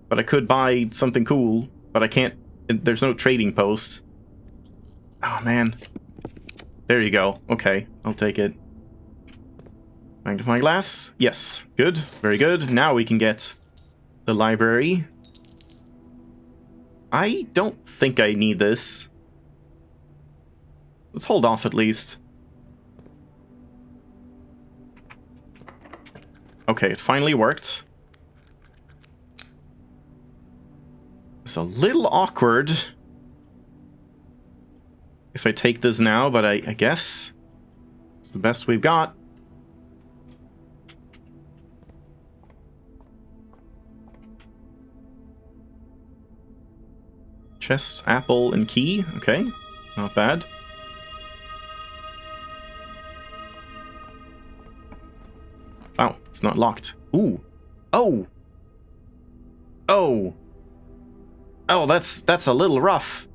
But I could buy something cool. But I can't... There's no trading post. Oh, man. There you go. Okay, I'll take it. Magnifying glass. Yes. Good. Very good. Now we can get the library. I don't think I need this. Let's hold off at least. Okay, it finally worked. It's a little awkward if I take this now, but I guess it's the best we've got. Chest, apple, and key. Okay, not bad. Oh, it's not locked. Ooh. Oh. Oh. Oh, that's a little rough.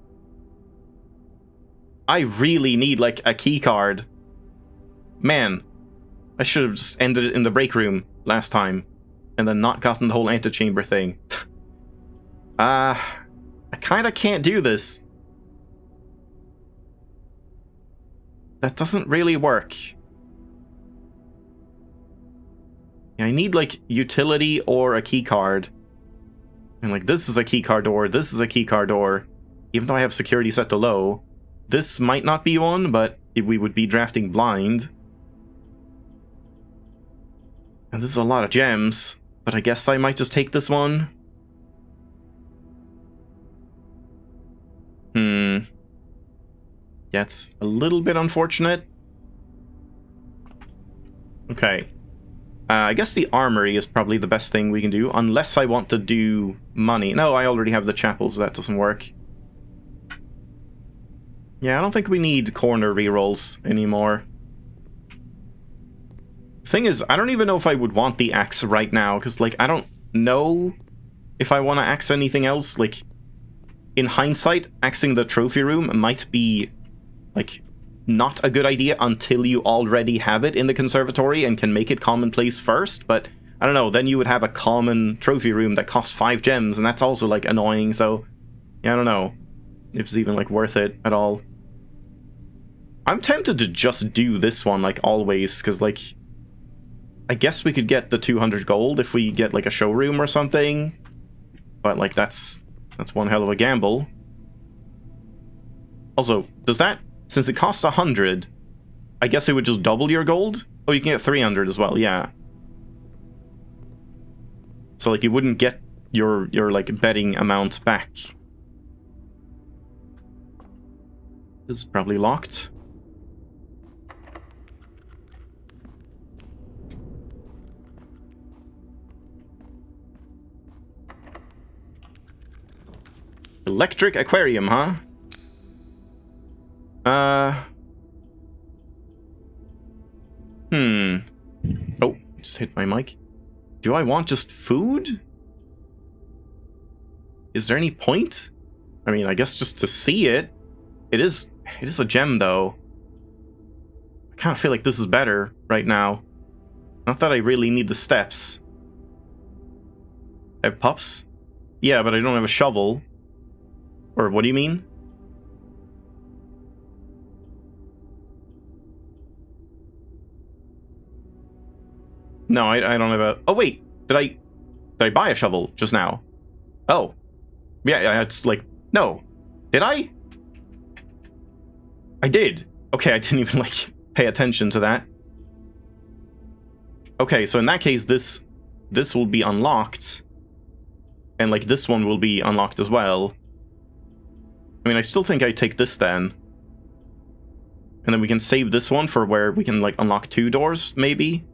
I really need, like, a key card. Man. I should have just ended it in the break room last time. And then not gotten the whole antechamber thing. I kinda can't do this. that doesn't really work. Yeah, I need, like, utility or a keycard. And, like, this is a keycard door, this is a keycard door. Even though I have security set to low. This might not be one, but we would be drafting blind. And this is a lot of gems. But I guess I might just take this one. Yeah, it's a little bit unfortunate. Okay. I guess the armory is probably the best thing we can do, unless I want to do money. No, I already have the chapel, so that doesn't work. Yeah, I don't think we need corner rerolls anymore. Thing is, I don't even know if I would want the axe right now, because, like, I don't know if I want to axe anything else. Like, in hindsight, axing the trophy room might be, like, not a good idea until you already have it in the conservatory and can make it commonplace first, but I don't know, then you would have a common trophy room that costs 5 gems, and that's also, like, annoying, so yeah, I don't know if it's even, like, worth it at all. I'm tempted to just do this one, like, always, because, like, I guess we could get the 200 gold if we get, like, a showroom or something, but, like, that's one hell of a gamble. Also, does that... Since it costs 100, I guess it would just double your gold? Oh, you can get 300 as well, yeah. So, like, you wouldn't get your like, betting amount back. This is probably locked. Electric aquarium, huh? Oh, just hit my mic. Do I want just food? Is there any point? I mean, I guess just to see it. It is a gem, though. I kind of feel like this is better right now. Not that I really need the steps. I have pups? Yeah, but I don't have a shovel. Or what do you mean? No, I don't have a... Oh, wait. Did I buy a shovel just now? Oh. Yeah, it's like... No. Did I? I did. Okay, I didn't even, like, pay attention to that. Okay, so in that case, this will be unlocked. And, like, this one will be unlocked as well. I mean, I still think I take this then. And then we can save this one for where we can, like, unlock 2 doors, maybe?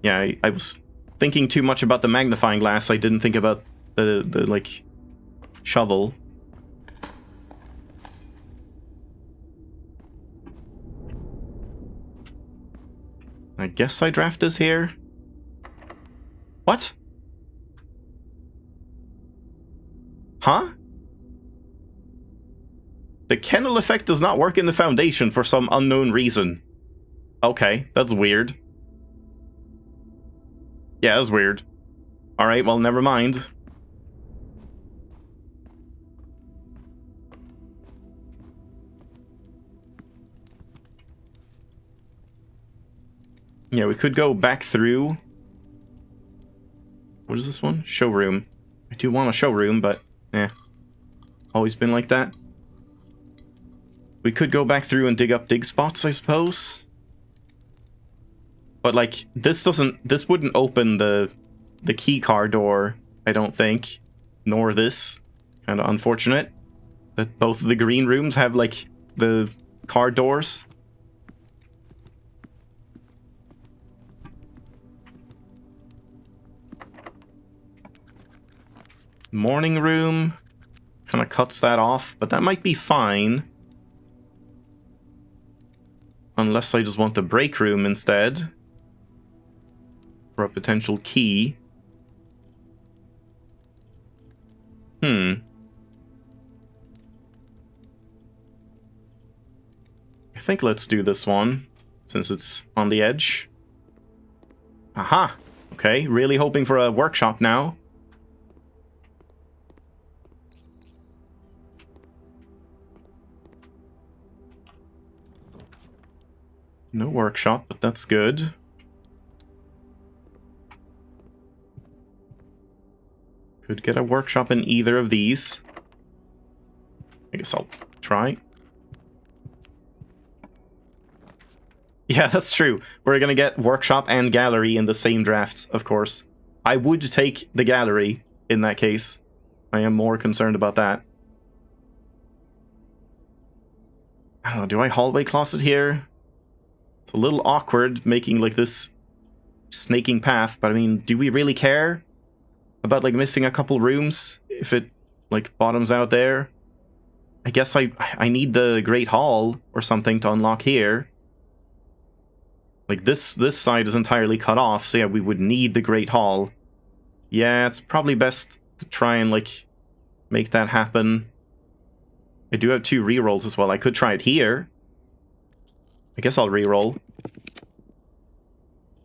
Yeah, I was thinking too much about the magnifying glass. I didn't think about the like, shovel. I guess I draft this here. What? Huh? The kennel effect does not work in the foundation for some unknown reason. Okay, that's weird. Yeah, that's weird. Alright, well, never mind. Yeah, we could go back through... What is this one? Showroom. I do want a showroom, but... eh. Always been like that. We could go back through and dig up dig spots, I suppose. But, like, this wouldn't open the key car door, I don't think. Nor this. Kind of unfortunate. That both the green rooms have, like, the car doors. Morning room. Kind of cuts that off, but that might be fine. Unless I just want the break room instead. For a potential key. I think let's do this one, since it's on the edge. Aha! Okay, really hoping for a workshop now. No workshop, but that's good. Could get a workshop in either of these. I guess I'll try. Yeah, that's true. We're gonna get workshop and gallery in the same draft, of course. I would take the gallery in that case. I am more concerned about that. I don't know, do I hallway closet here? It's a little awkward making like this snaking path, but I mean, do we really care about like missing a couple rooms if it like bottoms out there? I guess I need the Great Hall or something to unlock here. Like this side is entirely cut off, so yeah, we would need the Great Hall. Yeah, it's probably best to try and like make that happen. I do have 2 rerolls as well. I could try it here. I guess I'll reroll.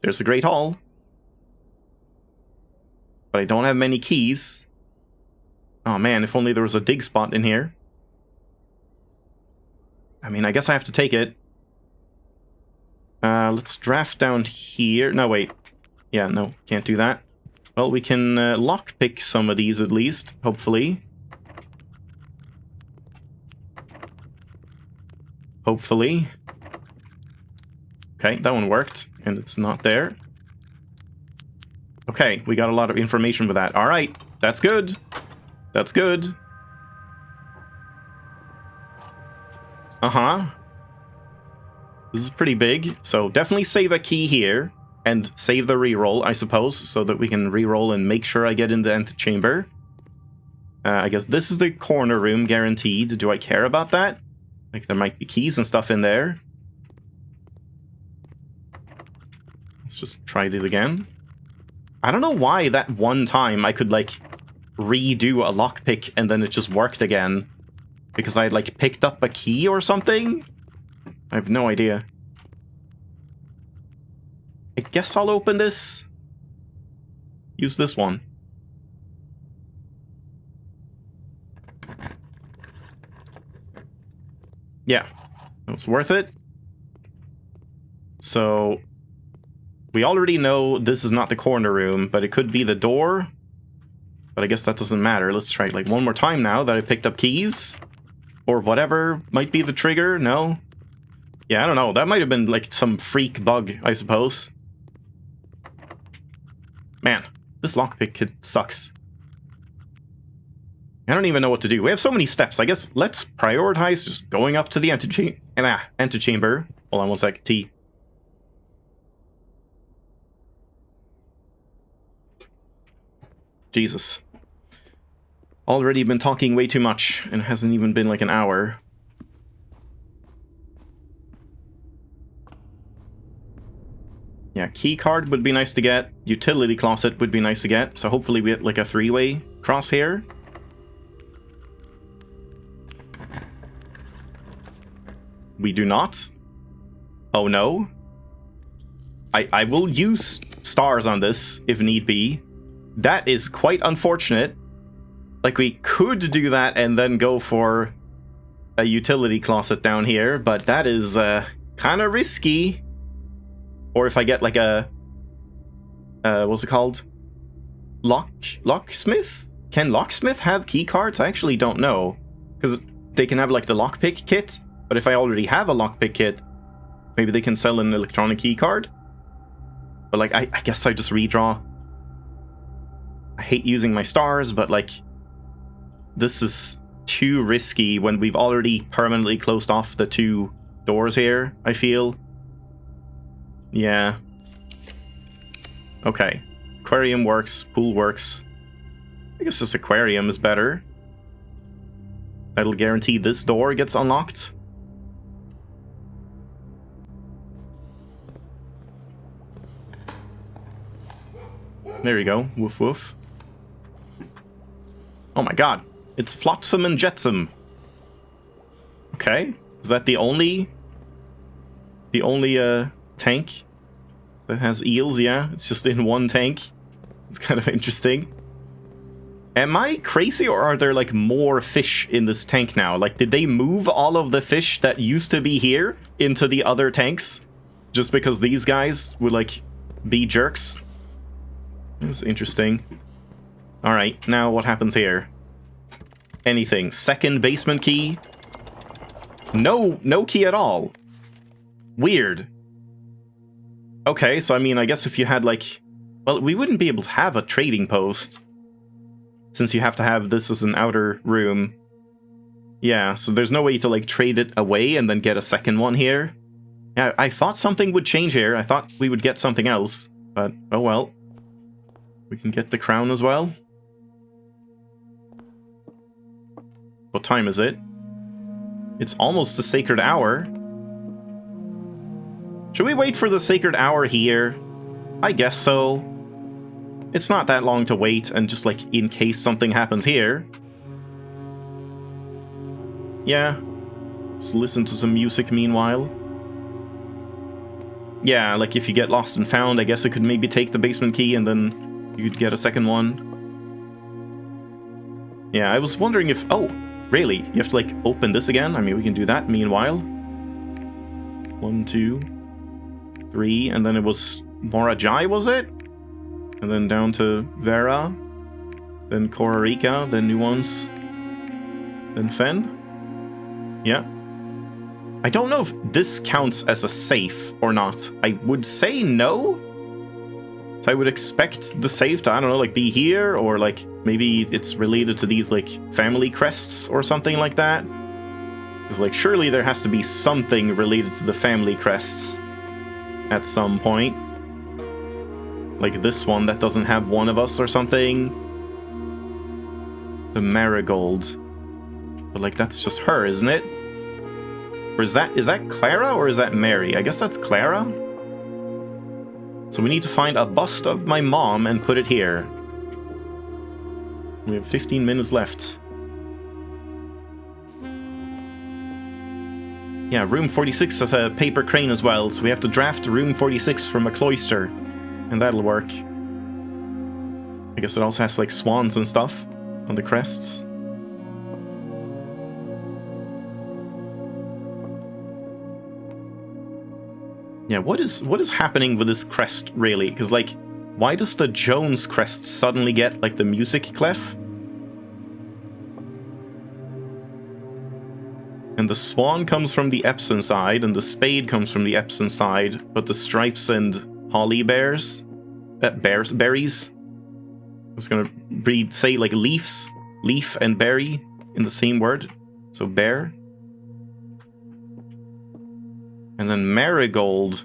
There's the Great Hall. But I don't have many keys. Oh man, if only there was a dig spot in here. I mean, I guess I have to take it. Let's draft down here. No, wait. Yeah, no, can't do that. Well, we can lockpick some of these at least, hopefully. Hopefully. Okay, that one worked, and it's not there. Okay, we got a lot of information with that. Alright, that's good. That's good. Uh-huh. This is pretty big, so definitely save a key here, and save the reroll, I suppose, so that we can reroll and make sure I get in the Outechamber. I guess this is the corner room, guaranteed. Do I care about that? Like, there might be keys and stuff in there. Let's just try it again. I don't know why that one time I could, like, redo a lockpick and then it just worked again. Because I, like, picked up a key or something? I have no idea. I guess I'll open this. Use this one. Yeah, it was worth it. So, we already know this is not the corner room, but it could be the door. But I guess that doesn't matter. Let's try it like one more time now that I picked up keys. Or whatever might be the trigger, no? Yeah, I don't know. That might have been like some freak bug, I suppose. Man, this lockpick kit sucks. I don't even know what to do. We have so many steps. I guess let's prioritize just going up to the antechamber. Hold on one sec. T. Jesus. Already been talking way too much, and it hasn't even been like an hour. Yeah, key card would be nice to get. Utility closet would be nice to get. So hopefully we get like a 3-way cross here. We do not. Oh no. I will use stars on this if need be. That is quite unfortunate. Like, we could do that and then go for a utility closet down here, but that is kind of risky. Or if I get like a what's it called? Locksmith? Can locksmith have key cards? I actually don't know, because they can have like the lockpick kit. But if I already have a lockpick kit, maybe they can sell an electronic key card. But like, I guess I just redraw. I hate using my stars, but like, this is too risky when we've already permanently closed off the 2 doors here, I feel. Yeah. Okay. Aquarium works, pool works. I guess this aquarium is better. That'll guarantee this door gets unlocked. There you go. Woof woof. Oh my god. It's Flotsam and Jetsam. Okay. Is that the only tank that has eels? Yeah, it's just in one tank. It's kind of interesting. Am I crazy, or are there like more fish in this tank now? Like, did they move all of the fish that used to be here into the other tanks? just because these guys would, like, be jerks. That's interesting. Alright, now what happens here? Anything. Second basement key? No key at all. Weird. Okay, so I mean, I guess if you had, like... Well, we wouldn't be able to have a trading post, since you have to have this as an outer room. Yeah, so there's no way to, like, trade it away and then get a second one here. Yeah, I thought something would change here. I thought we would get something else. But, oh well. We can get the crown as well. What time is it? It's almost the sacred hour. Should we wait for the sacred hour here? I guess so. It's not that long to wait, and just, like, in case something happens here. Yeah. Just listen to some music meanwhile. Yeah, like, if you get lost and found, I guess it could maybe take the basement key, and then you could get a second one. Yeah, I was wondering if... Oh, really? You have to, like, open this again? I mean, we can do that meanwhile. 1, 2, 3, and then it was Morajai, was it? And then down to Vera, then Korarika, then Nuance, then Fen. Yeah. I don't know if this counts as a safe or not. I would say no. So I would expect the safe to, I don't know, like, be here, or, like, maybe it's related to these, like, family crests or something like that. Because, like, surely there has to be something related to the family crests at some point. Like this one that doesn't have one of us or something. The Marigold. But, like, that's just her, isn't it? Or is that Clara or is that Mary? I guess that's Clara. So we need to find a bust of my mom and put it here. We have 15 minutes left. Yeah, room 46 has a paper crane as well, so we have to draft room 46 from a cloister. And that'll work. I guess it also has, like, swans and stuff on the crests. Yeah, what is happening with this crest, really? Because, like, why does the Jones crest suddenly get, like, the music clef? And the swan comes from the Epson side, and the spade comes from the Epson side, but the stripes and holly berries. I was gonna say, like, leaf and berry in the same word. So bear. And then Marigold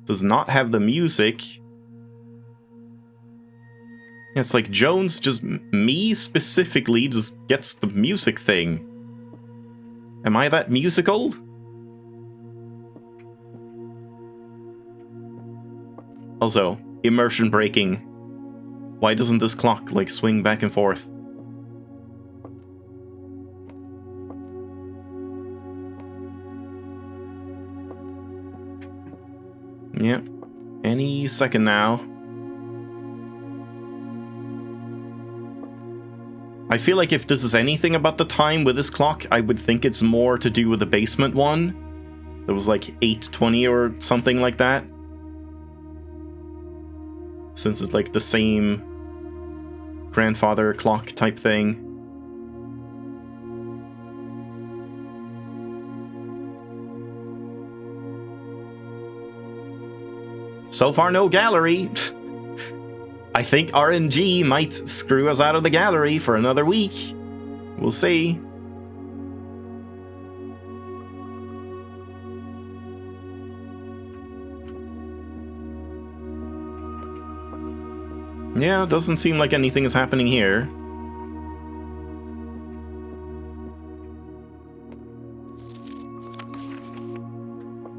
does not have the music. It's like Jones, just me specifically, just gets the music thing. Am I that musical? Also, immersion breaking. Why doesn't this clock, like, swing back and forth? Yep. Any second now. I feel like if this is anything about the time with this clock, I would think it's more to do with the basement one. It was like 8:20 or something like that. Since it's like the same grandfather clock type thing. So far, no gallery. I think RNG might screw us out of the gallery for another week. We'll see. Yeah, doesn't seem like anything is happening here.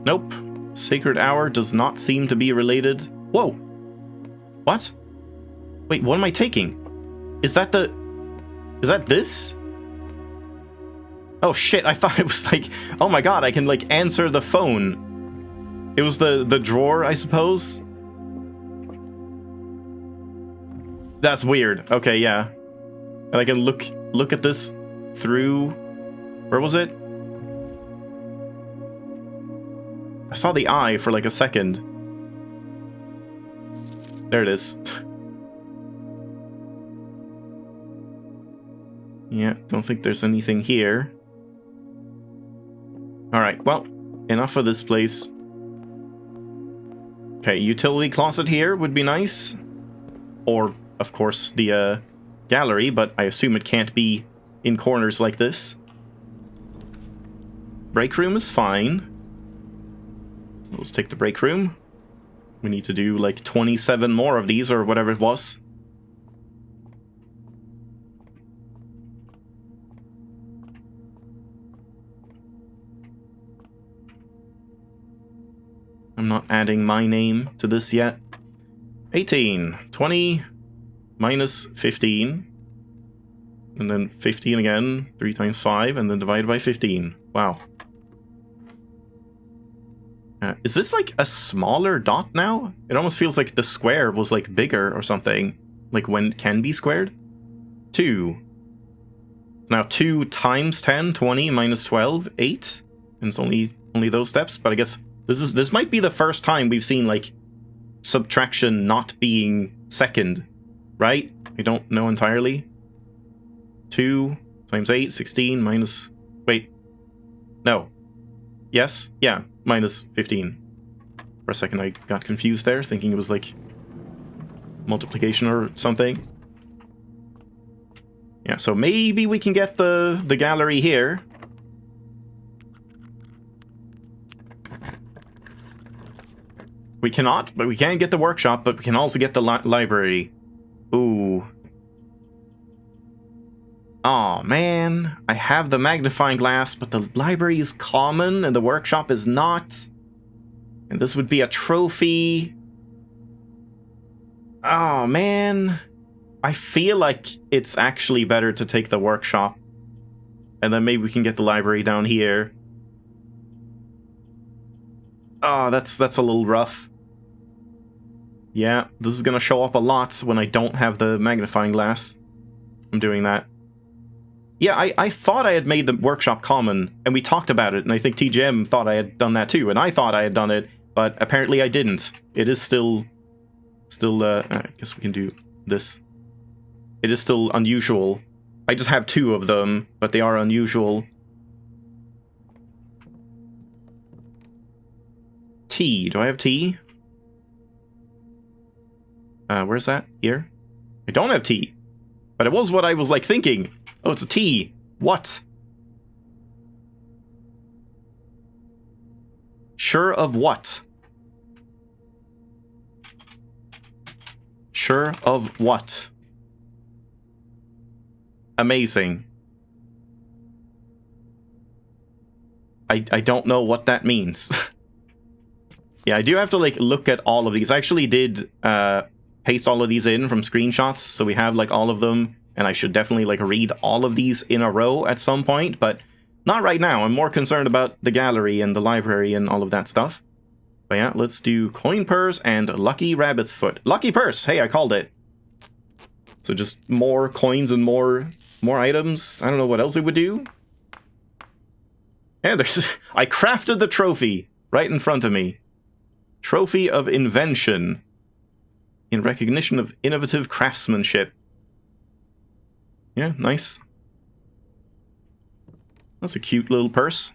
Nope. Sacred Hour does not seem to be related. Whoa! What? Wait, what am I taking? Is that the... Is that this? Oh shit, I thought it was like... Oh my god, I can, like, answer the phone. It was the drawer, I suppose? That's weird. Okay, yeah. And I can look at this through... Where was it? I saw the eye for like a second. There it is. Yeah, don't think there's anything here. Alright, well, enough of this place. Okay, utility closet here would be nice. Or, of course, the gallery, but I assume it can't be in corners like this. Break room is fine. Let's take the break room. We need to do like 27 more of these or whatever it was. I'm not adding my name to this yet. 18. 20 minus 15. And then 15 again. 3 times 5. And then divided by 15. Wow. Is this like a smaller dot now? It almost feels like the square was like bigger or something. Like when it can be squared. 2. Now 2 times 10. 20 minus 12. 8. And it's only those steps. But I guess this might be the first time we've seen like subtraction not being second, right? I don't know entirely. 2 times 8, 16 minus... Wait. No. Yes? Yeah, minus 15. For a second I got confused there, thinking it was like multiplication or something. Yeah, so maybe we can get the gallery here. We cannot, but we can get the workshop, but we can also get the library. Ooh. Oh man, I have the magnifying glass, but the library is common and the workshop is not. And this would be a trophy. Oh man. I feel like it's actually better to take the workshop. And then maybe we can get the library down here. Oh, that's a little rough. Yeah, this is gonna show up a lot when I don't have the magnifying glass. I'm doing that. Yeah, I thought I had made the workshop common, and we talked about it, and I think TGM thought I had done that too, and I thought I had done it, but apparently I didn't. It is still, I guess we can do this. It is still unusual. I just have 2 of them, but they are unusual. T. Do I have T? Where's that? Here? I don't have T. But it was what I was, like, thinking. Oh, it's a T. What? Sure of what? Sure of what? Amazing. I don't know what that means. Yeah, I do have to, like, look at all of these. I actually did, paste all of these in from screenshots, so we have like all of them, and I should definitely like read all of these in a row at some point, but not right now. I'm more concerned about the gallery and the library and all of that stuff. But yeah, let's do coin purse and lucky rabbit's foot. Lucky purse! Hey, I called it! So just more coins and more items. I don't know what else it would do. Yeah, there's... I crafted the trophy right in front of me. Trophy of Invention. In recognition of innovative craftsmanship. Yeah, nice. That's a cute little purse.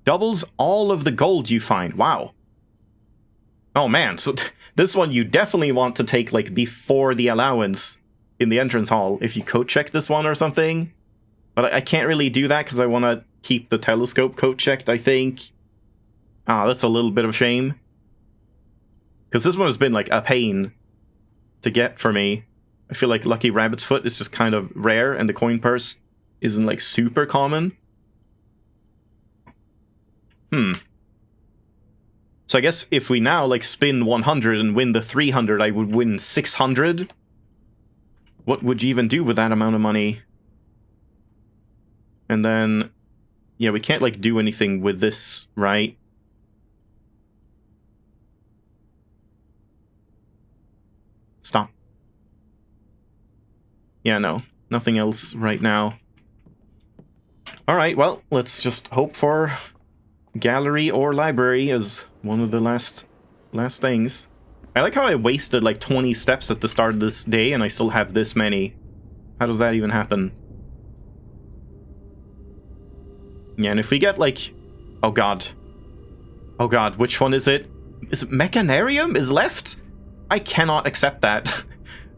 Doubles all of the gold you find. Wow. Oh man, so this one you definitely want to take like before the allowance in the entrance hall if you code check this one or something. But I can't really do that because I want to keep the telescope code checked, I think. Ah, that's a little bit of a shame. Because this one has been, like, a pain to get for me. I feel like Lucky Rabbit's Foot is just kind of rare, and the coin purse isn't, like, super common. So I guess if we now, like, spin 100 and win the 300, I would win 600? What would you even do with that amount of money? And then... yeah, we can't, like, do anything with this, right? Stop. Yeah, no. Nothing else right now. Alright, well, let's just hope for gallery or library as one of the last things. I like how I wasted like 20 steps at the start of this day and I still have this many. How does that even happen? Yeah, and if we get like... Oh god. Oh god, which one is it? Is it Mechanarium is left? I cannot accept that.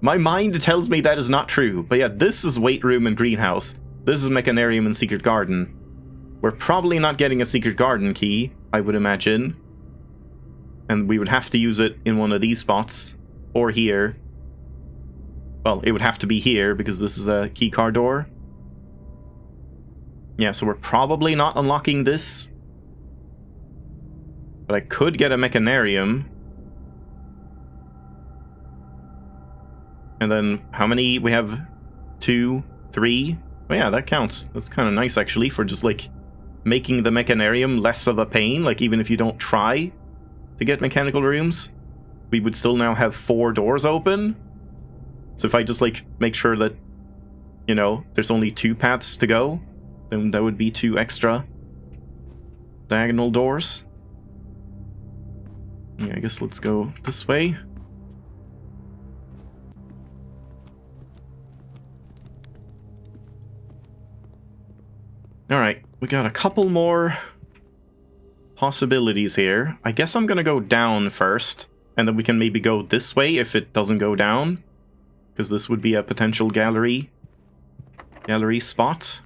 My mind tells me that is not true. But yeah, this is Weight Room and Greenhouse. This is Mechanarium and Secret Garden. We're probably not getting a Secret Garden key, I would imagine. And we would have to use it in one of these spots. Or here. Well, it would have to be here because this is a keycard door. Yeah, so we're probably not unlocking this. But I could get a Mechanarium. And then, how many? We have 2, 3. Oh yeah, that counts. That's kind of nice, actually, for just, like, making the Mechanarium less of a pain. Like, even if you don't try to get mechanical rooms, we would still now have 4 doors open. So if I just, like, make sure that, you know, there's only 2 paths to go, then that would be 2 extra diagonal doors. Yeah, I guess let's go this way. Alright, we got a couple more possibilities here. I guess I'm gonna go down first, and then we can maybe go this way if it doesn't go down. Because this would be a potential gallery spot.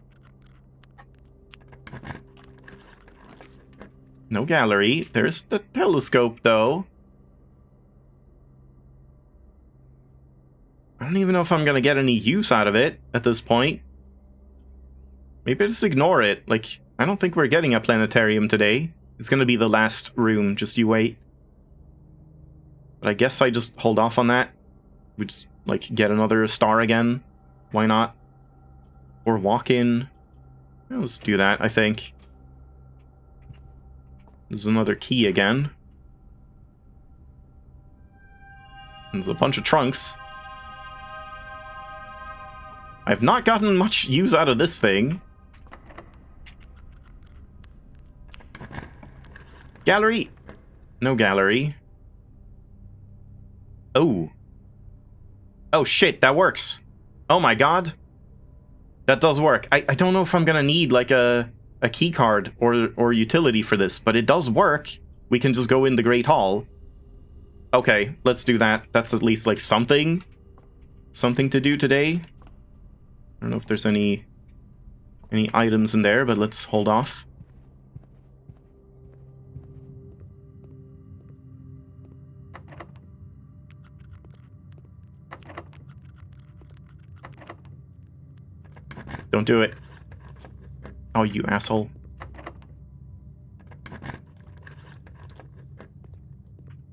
No gallery. There's the telescope, though. I don't even know if I'm gonna get any use out of it at this point. Maybe just ignore it. Like, I don't think we're getting a planetarium today. It's gonna be the last room, just you wait. But I guess I just hold off on that. We just, like, get another star again. Why not? Or walk in. Yeah, let's do that, I think. There's another key again. There's a bunch of trunks. I've not gotten much use out of this thing. Gallery! No gallery. Oh. Oh shit, that works. Oh my god. That does work. I don't know if I'm gonna need like a key card or utility for this, but it does work. We can just go in the Great Hall. Okay, let's do that. That's at least like something to do today. I don't know if there's any items in there, but let's hold off. Don't do it. Oh, you asshole.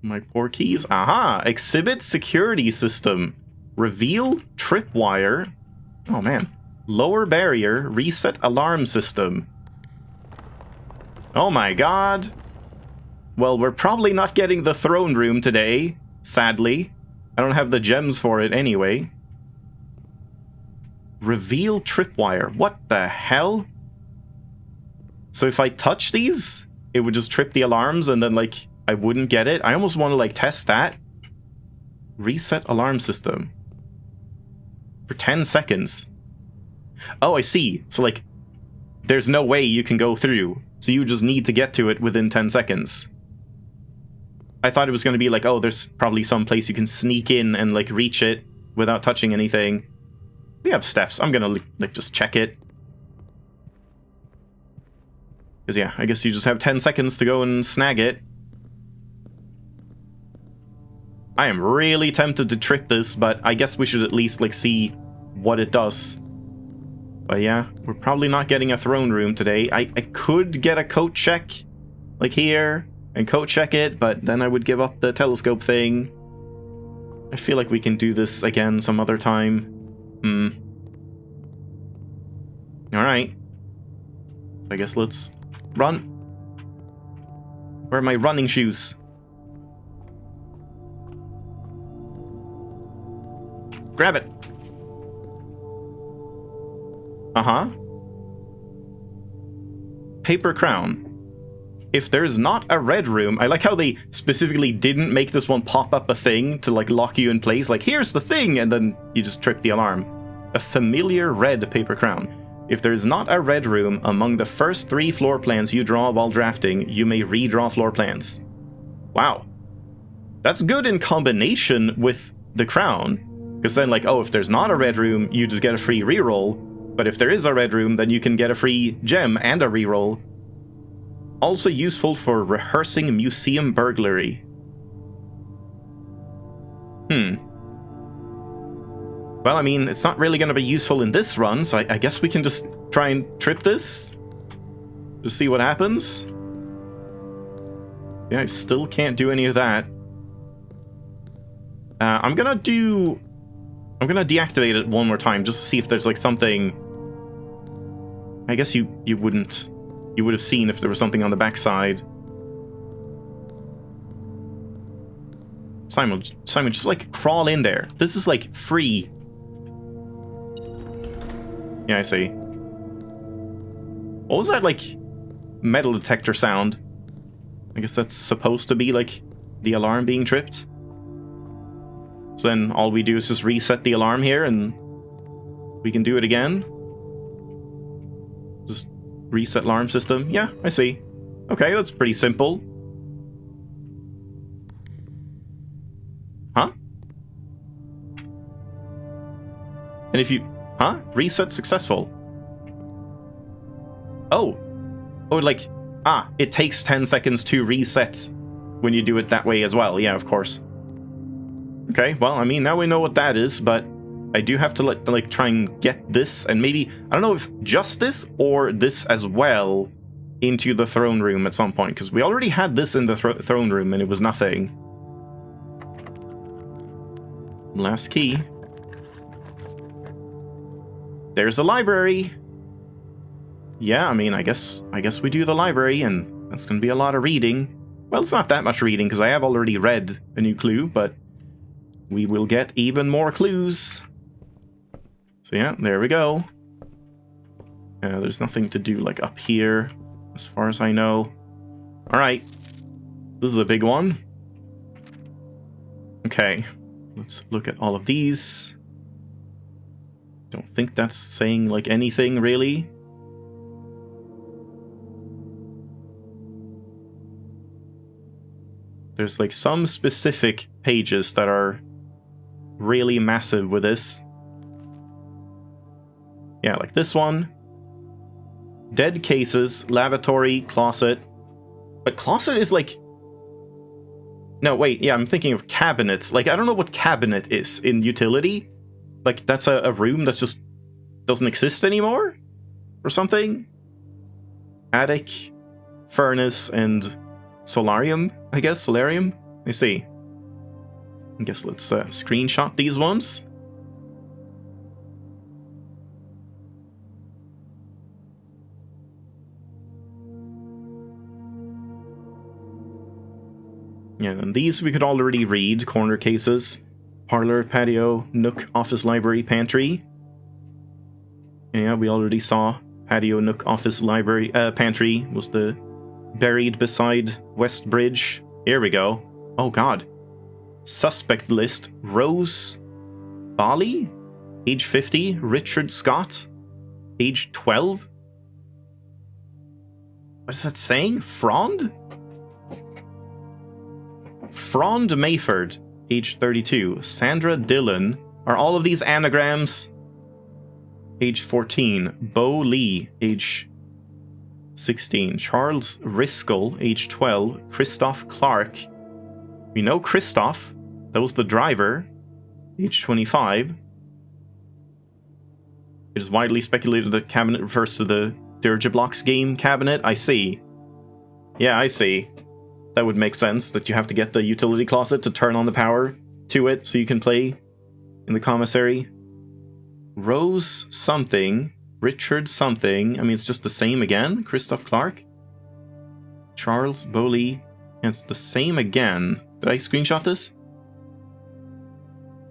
My 4 keys. Aha! Exhibit security system. Reveal tripwire. Oh, man. Lower barrier. Reset alarm system. Oh my god. Well, we're probably not getting the throne room today, sadly. I don't have the gems for it anyway. Reveal tripwire. What the hell? So if I touch these, it would just trip the alarms and then, like, I wouldn't get it. I almost want to, like, test that. Reset alarm system. For 10 seconds. Oh, I see. So, like, there's no way you can go through. So you just need to get to it within 10 seconds. I thought it was going to be like, oh, there's probably some place you can sneak in and, like, reach it without touching anything. We have steps. I'm gonna, like, just check it. Because, yeah, I guess you just have 10 seconds to go and snag it. I am really tempted to trick this, but I guess we should at least, like, see what it does. But, yeah, we're probably not getting a throne room today. I could get a coat check, like, here, and coat check it, but then I would give up the telescope thing. I feel like we can do this again some other time. Alright. So I guess let's run. Where are my running shoes? Grab it. Uh-huh. Paper crown. if there's not a red room, I like how they specifically didn't make this one pop up a thing to like lock you in place, like here's the thing, and then you just trip the alarm. A familiar red paper crown. If there is not a red room among the first 3 floor plans you draw while drafting, you may redraw floor plans. Wow. That's good in combination with the crown, because then like, oh, if there's not a red room, you just get a free reroll, but if there is a red room, then you can get a free gem and a reroll. Also useful for rehearsing museum burglary. Well, I mean, it's not really going to be useful in this run, so I guess we can just try and trip this. Just see what happens. Yeah, I still can't do any of that. I'm gonna deactivate it one more time, just to see if there's like something... I guess you wouldn't... You would have seen if there was something on the backside. Simon, just like crawl in there. This is like free. Yeah, I see. What was that like metal detector sound? I guess that's supposed to be like the alarm being tripped. So then all we do is just reset the alarm here and we can do it again. Just reset alarm system. Yeah, I see. Okay, that's pretty simple. Huh? And if you... Huh? Reset successful. Oh. Oh, like... Ah, it takes 10 seconds to reset when you do it that way as well. Yeah, of course. Okay, well, I mean, now we know what that is, but I do have to, like try and get this, and maybe... I don't know if just this, or this as well, into the throne room at some point, because we already had this in the throne room, and it was nothing. Last key. There's the library. Yeah, I mean, I guess we do the library, and that's going to be a lot of reading. Well, it's not that much reading, because I have already read a new clue, but we will get even more clues. So yeah, there we go. There's nothing to do, like, up here, as far as I know. Alright. This is a big one. Okay. Let's look at all of these. Don't think that's saying, like, anything, really. There's, like, some specific pages that are really massive with this. Yeah, like this one. Dead cases, lavatory, closet. But closet is, like... No, wait, yeah, I'm thinking of cabinets. Like, I don't know what cabinet is in utility. Like, that's a room that just doesn't exist anymore? Or something? Attic, furnace, and solarium, I guess? Solarium? I see. I guess let's screenshot these ones. Yeah, and these we could already read. Corner cases. Parlor, patio, nook, office, library, pantry. Yeah, we already saw patio, nook, office, library, pantry was the buried beside West Bridge. Here we go. Oh god. Suspect list. Rose Bali, age 50. Richard Scott, age 12. What is that saying? Frond? Frond Mayford, age 32. Sandra Dillon. Are all of these anagrams? Age 14. Bo Lee, age 16. Charles Riskel, age 12. Christoph Clark. We know Christoph. That was the driver. Age 25. It is widely speculated that cabinet refers to the Dirgeblocks game cabinet. I see. Yeah, I see. That would make sense, that you have to get the utility closet to turn on the power to it so you can play in the commissary. Rose something. Richard something. I mean, it's just the same again. Christoph Clark. Charles Bowley. It's the same again. Did I screenshot this?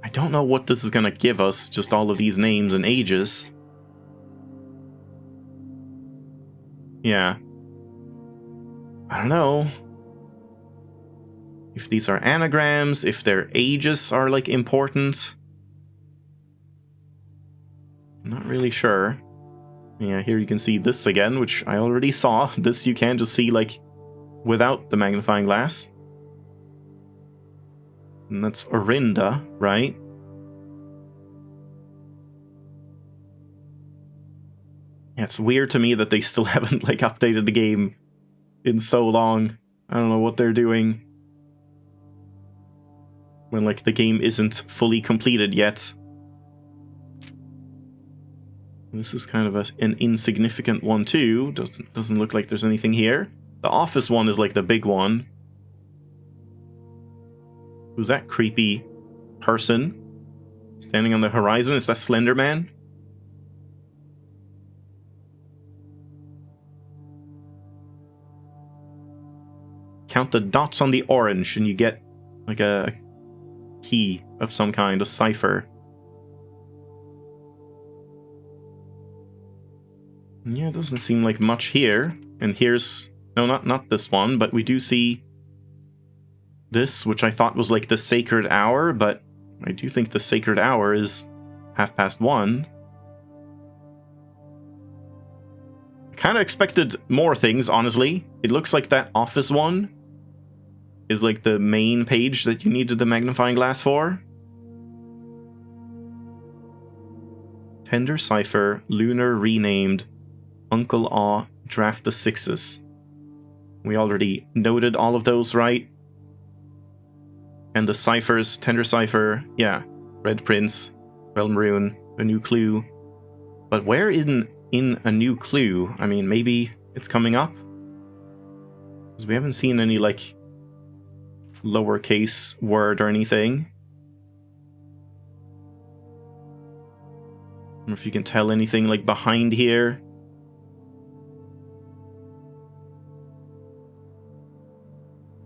I don't know what this is going to give us, just all of these names and ages. Yeah. I don't know if these are anagrams, if their ages are, like, important. I'm not really sure. Yeah, here you can see this again, which I already saw. This you can just see, like, without the magnifying glass. And that's Orinda, right? Yeah, it's weird to me that they still haven't, like, updated the game in so long. I don't know what they're doing. When, like, the game isn't fully completed yet. This is kind of an insignificant one, too. Doesn't look like there's anything here. The office one is, like, the big one. Who's that creepy person standing on the horizon? Is that Slender Man? Count the dots on the orange and you get, like, a key of some kind, a cipher. Yeah, it doesn't seem like much here. And here's... No, not this one, but we do see this, which I thought was like the sacred hour, but I do think the sacred hour is 1:30. I kind of expected more things, honestly. It looks like that office one is like the main page that you needed the magnifying glass for. Tender Cipher, Lunar Renamed, Uncle Aw, Draft the Sixes. We already noted all of those, right? And the ciphers, Tender Cipher, yeah. Red Prince, Realm Rune, A New Clue. But where in A New Clue? I mean, maybe it's coming up? Because we haven't seen any, like, lowercase word or anything. I don't know if you can tell anything, like, behind here.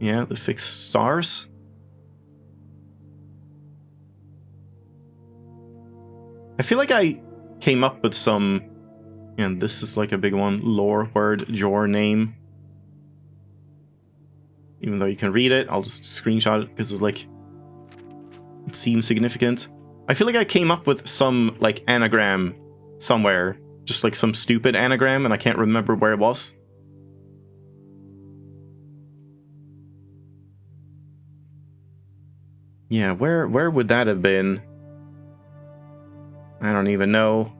Yeah, the fixed stars. I feel like I came up with some... And this is like a big one. Lore word, your name. Even though you can read it, I'll just screenshot it because it's like... It seems significant. I feel like I came up with some, like, anagram somewhere. Just like some stupid anagram, and I can't remember where it was. Yeah, where would that have been? I don't even know.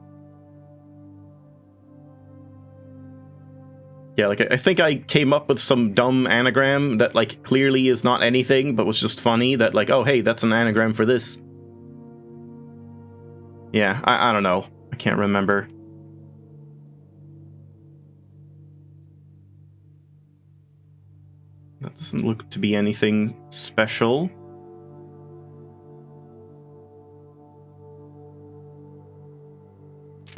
Yeah, like, I think I came up with some dumb anagram that, like, clearly is not anything, but was just funny that, like, oh, hey, that's an anagram for this. Yeah, I don't know. I can't remember. That doesn't look to be anything special.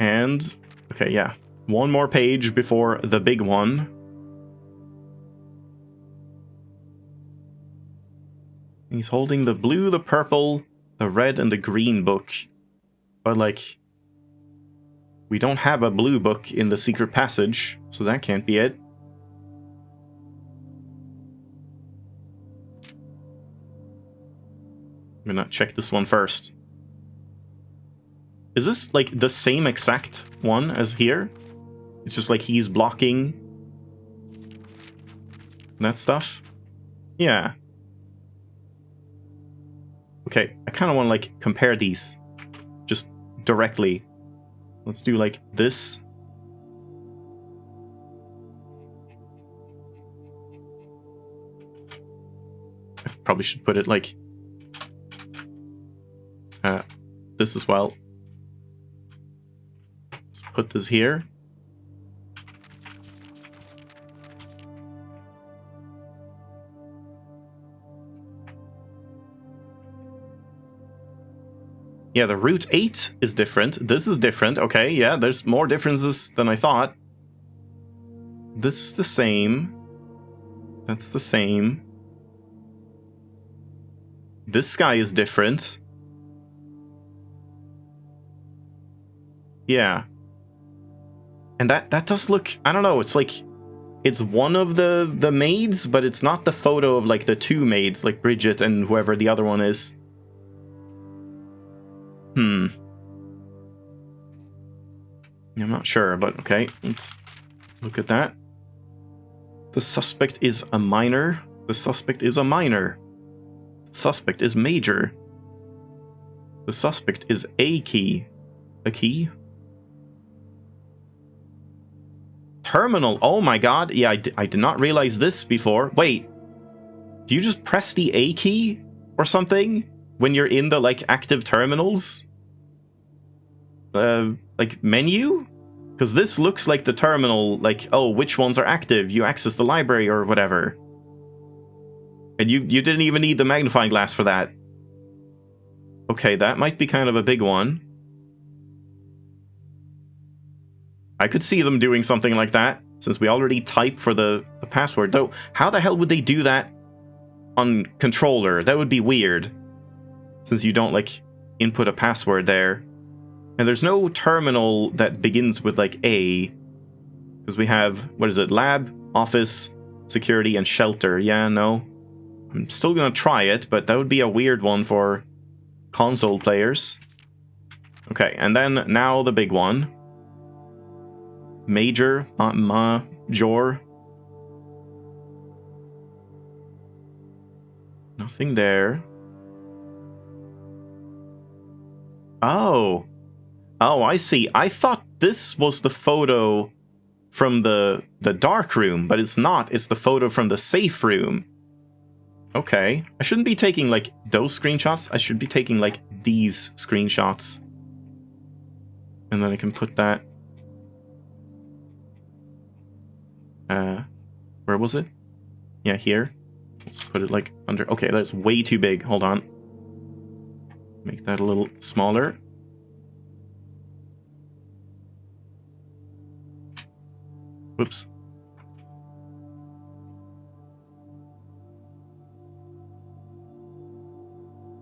And, okay, yeah. One more page before the big one. He's holding the blue, the purple, the red, and the green book. But, like, we don't have a blue book in the secret passage, so that can't be it. I'm gonna check this one first. Is this, like, the same exact one as here? It's just like he's blocking that stuff? Yeah. Okay, I kind of want to, like, compare these. Just directly. Let's do, like, this. I probably should put it, like... this as well. Just put this here. Yeah, the Route 8 is different. This is different. Okay, yeah, there's more differences than I thought. This is the same. That's the same. This guy is different. Yeah. And that does look... I don't know, it's like... it's one of the maids, but it's not the photo of like the two maids, like Bridget and whoever the other one is. I'm not sure, but okay, let's look at that. The suspect is a minor. The suspect is a minor. The suspect is major. The suspect is a key. A key? Terminal. Oh my god. Yeah, I did not realize this before. Wait. Do you just press the A key or something when you're in the, like, active terminals? Like, menu? Because this looks like the terminal, like, oh, which ones are active? You access the library or whatever. And you didn't even need the magnifying glass for that. Okay, that might be kind of a big one. I could see them doing something like that, since we already typed for the password. Though, how the hell would they do that on controller? That would be weird, since you don't, like, input a password there. And there's no terminal that begins with, like, A. Because we have, what is it, lab, office, security, and shelter. Yeah, no. I'm still gonna try it, but that would be a weird one for console players. Okay, and then now the big one. Major, major. Nothing there. Oh. Oh, I see. I thought this was the photo from the dark room, but it's not. It's the photo from the safe room. Okay. I shouldn't be taking, like, those screenshots. I should be taking, like, these screenshots. And then I can put that... where was it? Yeah, here. Let's put it, like, under... Okay, that's way too big. Hold on. Make that a little smaller. Whoops.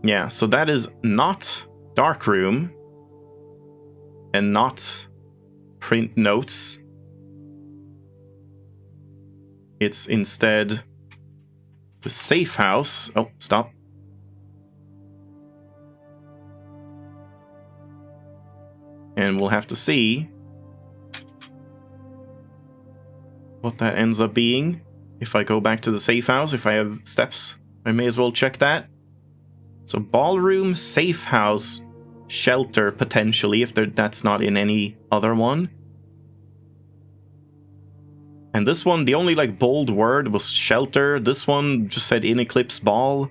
Yeah, so that is not Darkroom and not print notes. It's instead the safe house. Oh, stop. And we'll have to see what that ends up being. If I go back to the safe house, if I have steps, I may as well check that. So ballroom, safe house, shelter, potentially, if that's not in any other one. And this one, the only, like, bold word was shelter. This one just said in eclipse ball.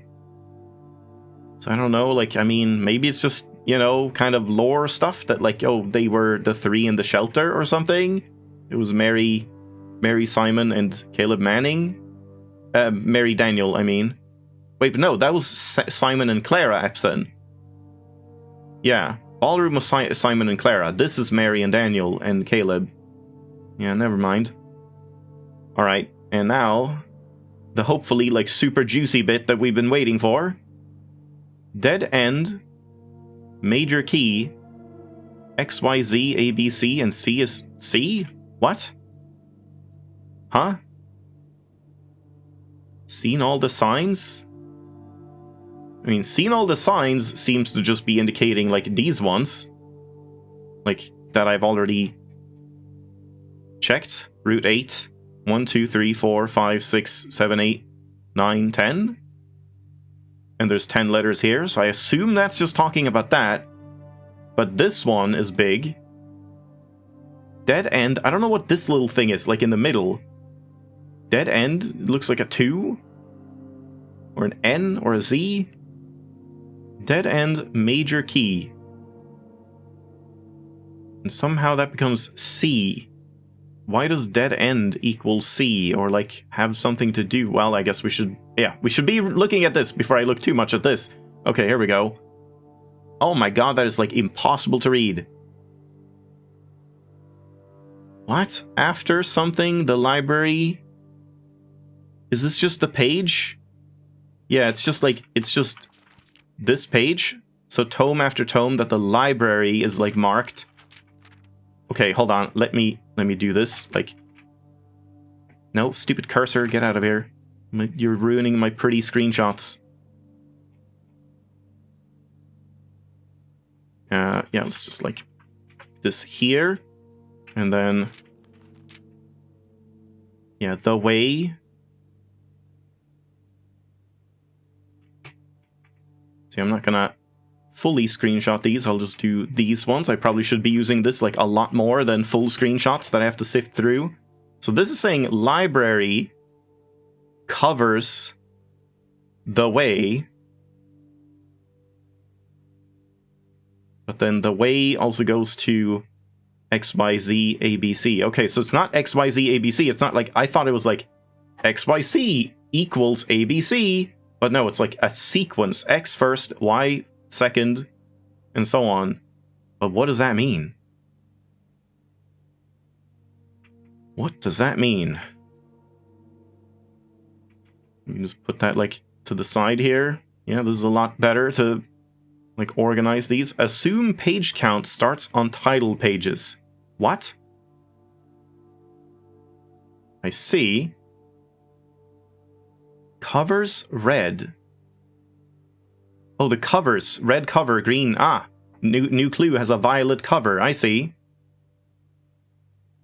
So I don't know, like, I mean, maybe it's just, you know, kind of lore stuff that, like, oh, they were the three in the shelter or something. It was Mary, Simon, and Caleb Manning. Mary Daniel, I mean. Wait, but no, that was Simon and Clara Epson. Yeah, ballroom was Simon and Clara. This is Mary and Daniel and Caleb. Yeah, never mind. Alright, and now, the hopefully, like, super juicy bit that we've been waiting for. Dead end, major key, X, Y, Z, A, B, C, and C is C? What? Huh? Seen all the signs? I mean, seen all the signs seems to just be indicating, like, these ones. Like, that I've already checked. Route 8. 1, 2, 3, 4, 5, 6, 7, 8, 9, 10. And there's 10 letters here, so I assume that's just talking about that. But this one is big. Dead end. I don't know what this little thing is, like in the middle. Dead end. It looks like a 2. Or an N or a Z. Dead end, major key. And somehow that becomes C. Why does dead end equal C, or, like, have something to do? Well, I guess we should... Yeah, we should be looking at this before I look too much at this. Okay, here we go. Oh my god, that is, like, impossible to read. What? After something, the library... Is this just the page? Yeah, it's just, like, it's just this page. So tome after tome that the library is, like, marked. Okay, hold on. Let me do this. Like, No, stupid cursor, get out of here. You're ruining my pretty screenshots. Yeah, let's just like this here. And then... yeah, the way... see, I'm not gonna fully screenshot these. I'll just do these ones. I probably should be using this like a lot more than full screenshots that I have to sift through. So this is saying library covers the way. But then the way also goes to XYZ ABC. Okay, so it's not XYZ ABC. It's not like, I thought it was like XYZ equals ABC. But no, it's like a sequence. X first, Y second, and so on. But what does that mean? What does that mean? You can just put that like to the side here. Yeah, this is a lot better to like organize these. Assume page count starts on title pages. What? I see. Covers red. Oh, the covers. Red cover, green. Ah, new clue has a violet cover. I see.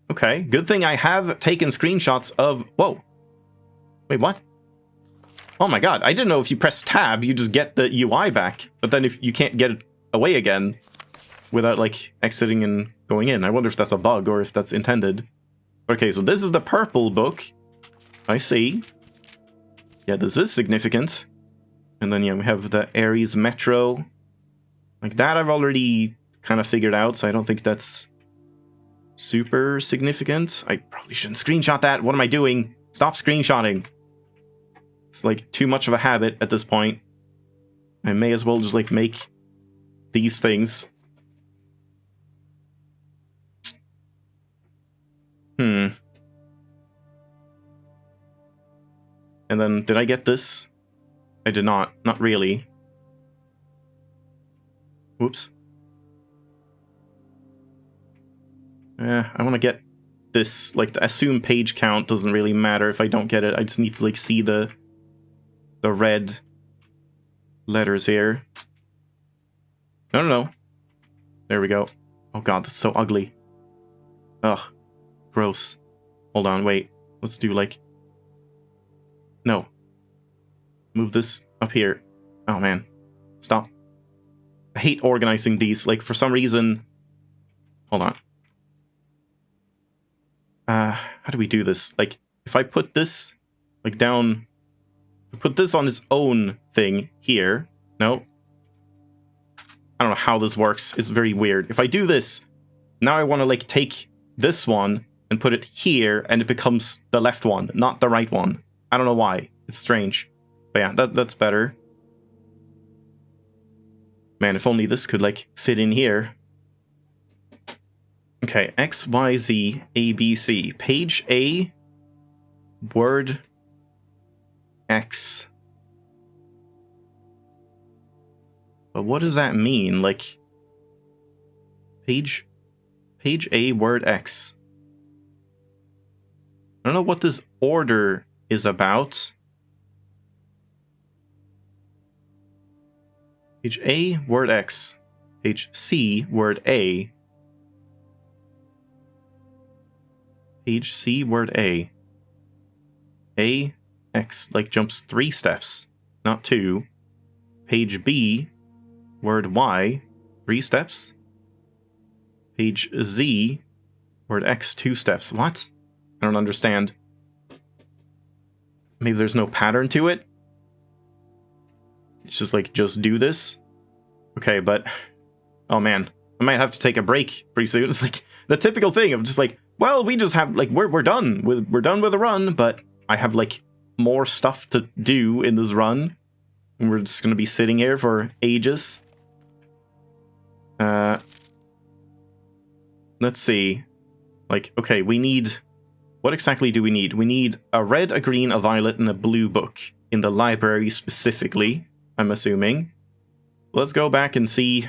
Okay, good thing I have taken screenshots of... whoa. Wait, what? Oh my god, I didn't know if you press tab, you just get the UI back. But then if you can't get it away again without, like, exiting and going in. I wonder if that's a bug or if that's intended. Okay, so this is the purple book. I see. Yeah, this is significant. And then, yeah, we have the Ares Metro. Like, that I've already kind of figured out, so I don't think that's super significant. I probably shouldn't screenshot that. What am I doing? Stop screenshotting. It's, like, too much of a habit at this point. I may as well just, like, make these things. And then, did I get this? I did not. Not really. Whoops. I want to get this. Like, the assume page count doesn't really matter if I don't get it. I just need to, like, see the red letters here. No. There we go. Oh god, this is so ugly. Ugh. Gross. Hold on, wait. Let's do, like... no. Move this up here. Oh, man. Stop. I hate organizing these. Like, for some reason... hold on. How do we do this? Like, if I put this, like, down... put this on its own thing here. No. I don't know how this works. It's very weird. If I do this, now I want to, like, take this one and put it here, and it becomes the left one, not the right one. I don't know why. It's strange. But yeah, that's better. Man, if only this could, like, fit in here. Okay, X, Y, Z, A, B, C. Page A, word X. But what does that mean? Like, page A, word X. I don't know what this order is about. Page A, word X. Page C, word A. Page C, word A. A, X, like, jumps 3 steps, not 2. Page B, word Y, 3 steps. Page Z, word X, 2 steps. What? I don't understand. Maybe there's no pattern to it? It's just like, just do this? Okay, but... oh man, I might have to take a break pretty soon. It's like, the typical thing of just like, well, we just have, like, we're done with the run, but I have, like, more stuff to do in this run. And we're just gonna be sitting here for ages. Let's see. Like, okay, we need... what exactly do we need? We need a red, a green, a violet, and a blue book. In the library specifically, I'm assuming. Let's go back and see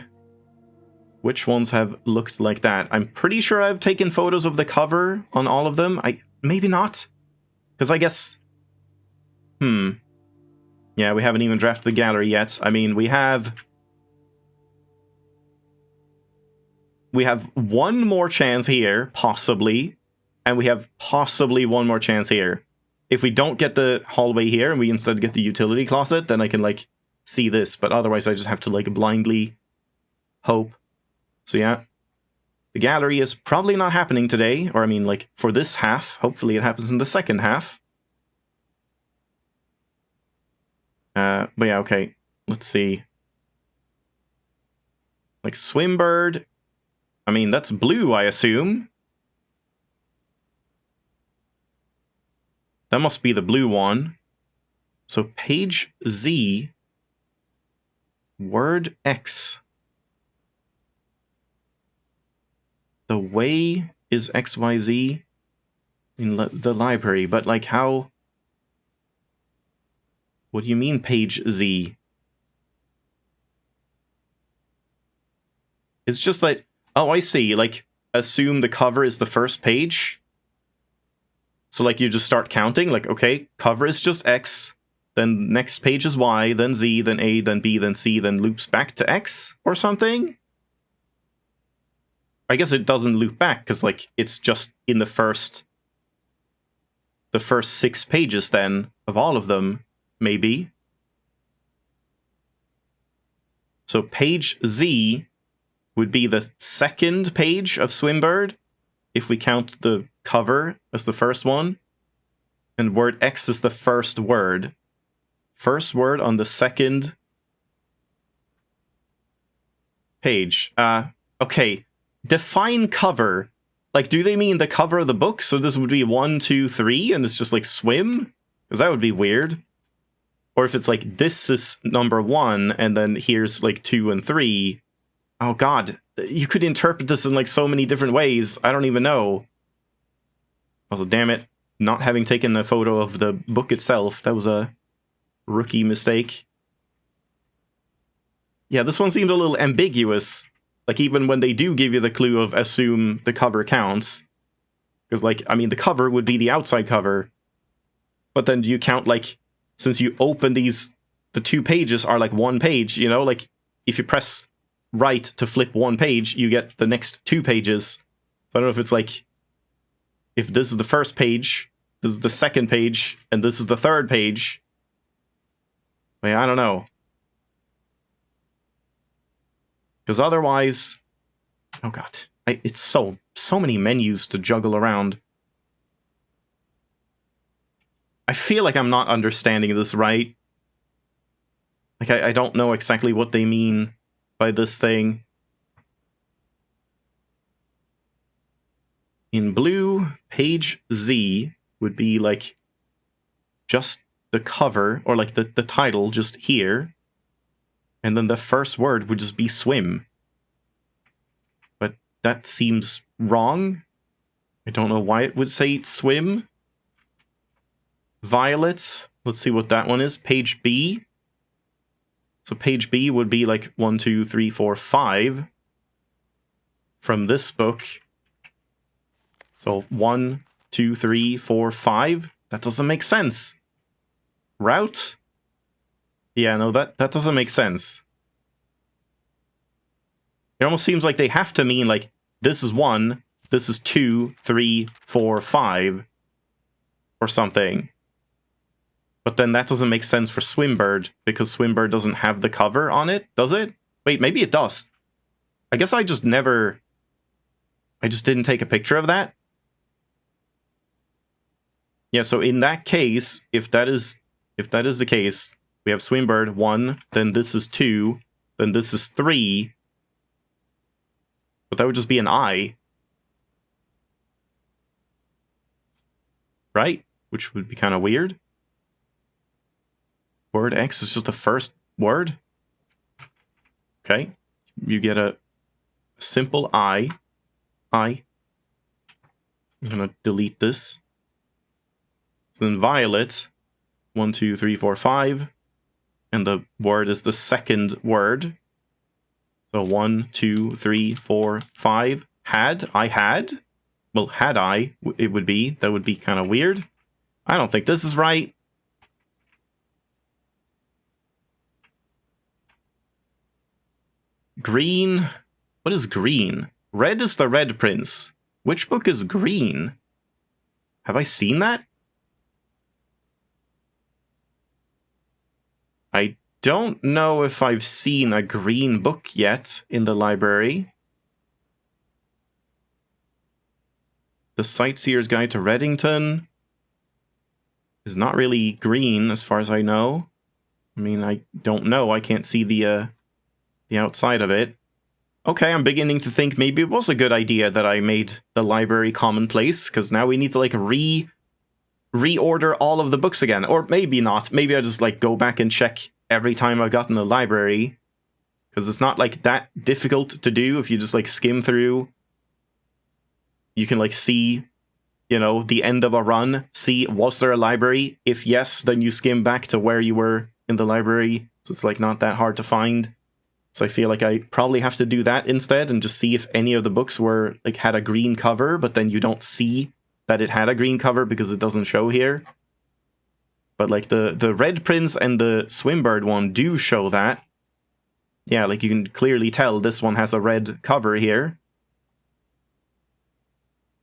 which ones have looked like that. I'm pretty sure I've taken photos of the cover on all of them. Maybe not. Because I guess... Yeah, we haven't even drafted the gallery yet. I mean, we have one more chance here, possibly, and we have possibly one more chance here. If we don't get the hallway here, and we instead get the utility closet, then I can, like, see this, but otherwise I just have to, like, blindly hope. So yeah, the gallery is probably not happening today, or I mean, like, for this half. Hopefully it happens in the second half. But yeah, okay. Let's see. Like, Swimbird. I mean, that's blue, I assume. That must be the blue one. So, page Z. Word X. The way is XYZ in the library, but, like, how... What do you mean, page Z? It's just like, oh, I see, like, assume the cover is the first page. So, like, you just start counting, like, okay, cover is just X, then next page is Y, then Z, then A, then B, then C, then loops back to X, or something? I guess it doesn't loop back, because, like, it's just in the first 6 pages, then, of all of them. Maybe. So page Z would be the second page of Swimbird, if we count the cover as the first one. And word X is the first word. First word on the second page. Okay. Define cover. Like, do they mean the cover of the book? So this would be 1, 2, 3, and it's just like swim? Because that would be weird. Or if it's like, this is number 1, and then here's like 2 and 3. Oh god, you could interpret this in like so many different ways. I don't even know. Also, damn it, not having taken a photo of the book itself, that was a rookie mistake. Yeah, this one seemed a little ambiguous. Like, even when they do give you the clue of assume the cover counts. Because, like, I mean, the cover would be the outside cover. But then do you count, like, since you open these, the 2 pages are like 1 page, you know? Like, if you press right to flip 1 page, you get the next 2 pages. So I don't know if it's like, if this is the first page, this is the second page, and this is the third page. But yeah, I don't know. Because otherwise... Oh god. It's so many menus to juggle around. I feel like I'm not understanding this right. Like, I don't know exactly what they mean by this thing. In blue, page Z would be, like, just the cover, or, like, the title just here. And then the first word would just be swim. But that seems wrong. I don't know why it would say swim. Violet, let's see what that one is. Page B. So page B would be like 1, 2, 3, 4, 5 from this book. So 1, 2, 3, 4, 5. That doesn't make sense. Route? Yeah, no, that doesn't make sense. It almost seems like they have to mean, like, this is 1, this is 2, 3, 4, 5, or something. But then that doesn't make sense for Swimbird, because Swimbird doesn't have the cover on it, does it? Wait, maybe it does. I guess I just didn't take a picture of that. Yeah, so in that case, if that is the case, we have Swimbird 1, then this is 2, then this is 3. But that would just be an I. Right? Which would be kind of weird. Word X is just the first word. Okay. You get a simple I. I'm going to delete this. So then violet. 1, 2, 3, 4, 5. And the word is the second word. So 1, 2, 3, 4, 5. Had. I had. Well, had I, it would be. That would be kind of weird. I don't think this is right. Green. What is green? Red is the Red Prince. Which book is green? Have I seen that? I don't know if I've seen a green book yet in the library. The Sightseer's Guide to Reddington is not really green as far as I know. I mean, I don't know. I can't see the outside of it. Okay, I'm beginning to think maybe it was a good idea that I made the library commonplace, because now we need to, like, reorder all of the books again. Or maybe not. Maybe I just, like, go back and check every time I've gotten the library. Because it's not, like, that difficult to do if you just, like, skim through. You can, like, see, you know, the end of a run. See, was there a library? If yes, then you skim back to where you were in the library. So it's, like, not that hard to find. So I feel like I probably have to do that instead and just see if any of the books were, like, had a green cover, but then you don't see that it had a green cover because it doesn't show here. But, like, the Red Prince and the Swimbird one do show that. Yeah, like, you can clearly tell this one has a red cover here.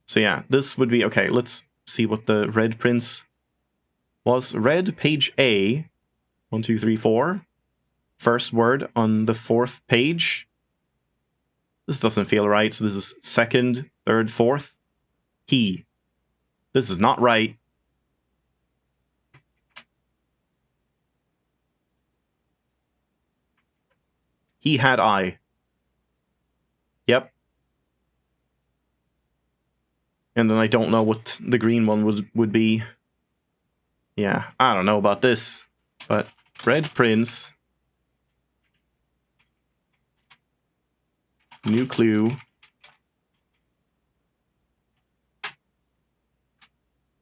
So yeah, this would be... Okay, let's see what the Red Prince was. Red, page A. 1, 2, 3, 4. First word on the 4th page. This doesn't feel right, so this is 2nd, 3rd, 4th. He. This is not right. He had eye. Yep. And then I don't know what the green one would be. Yeah, I don't know about this. But Red Prince. New clue.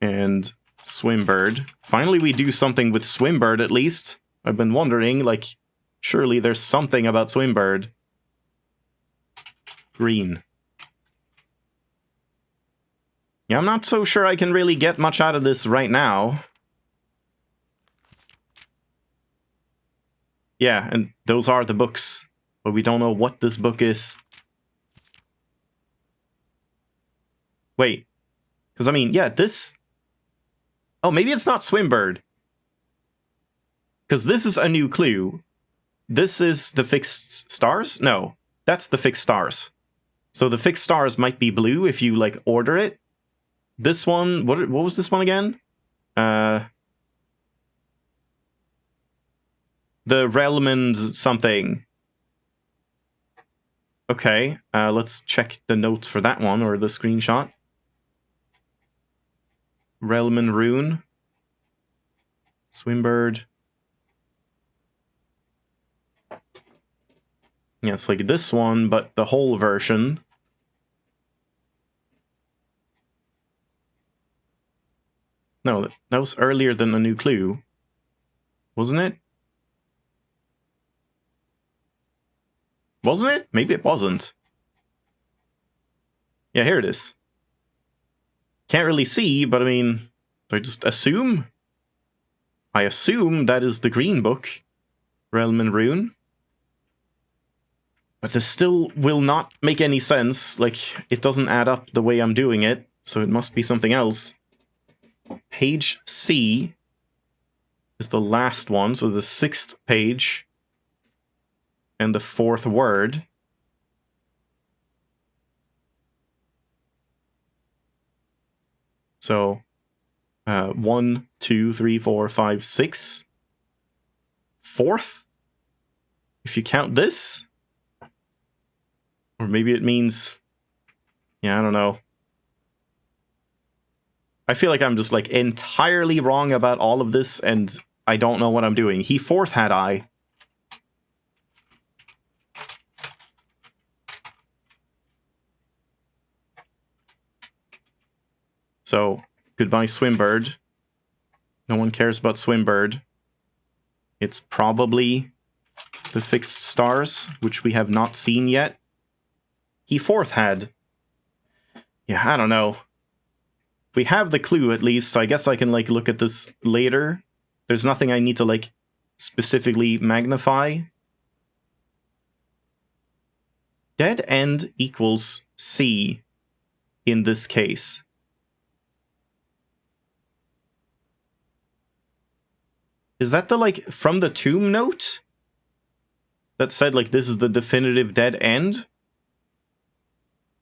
And Swimbird. Finally we do something with Swimbird at least. I've been wondering, like, surely there's something about Swimbird. Green. Yeah, I'm not so sure I can really get much out of this right now. Yeah, and those are the books. But we don't know what this book is. Wait. Because, I mean, yeah, this... Oh, maybe it's not Swimbird. Because this is a new clue. This is the fixed stars? No, that's the fixed stars. So the fixed stars might be blue if you, like, order it. This one... What was this one again? The Relmond something. Okay, let's check the notes for that one, or the screenshot. Relman Rune. Swimbird. Yeah, it's like this one, but the whole version. No, that was earlier than a new clue. Wasn't it? Wasn't it? Maybe it wasn't. Yeah, here it is. Can't really see, but I mean, do I just assume? I assume that is the green book. Realm and Rune. But this still will not make any sense. Like, it doesn't add up the way I'm doing it, so it must be something else. Page C is the last one, so the 6th page. And the 4th word. So, 1, 2, 3, 4, 5, 6. 4th? If you count this? Or maybe it means... Yeah, I don't know. I feel like I'm just, like, entirely wrong about all of this, and I don't know what I'm doing. He 4th had eye. So, goodbye Swimbird. No one cares about Swimbird. It's probably the fixed stars, which we have not seen yet. He 4th had. Yeah, I don't know. we have the clue at least, so I guess I can, like, look at this later. There's nothing I need to, like, specifically magnify. Dead end equals C in this case. Is that the, like, from the tomb note? That said, like, this is the definitive dead end?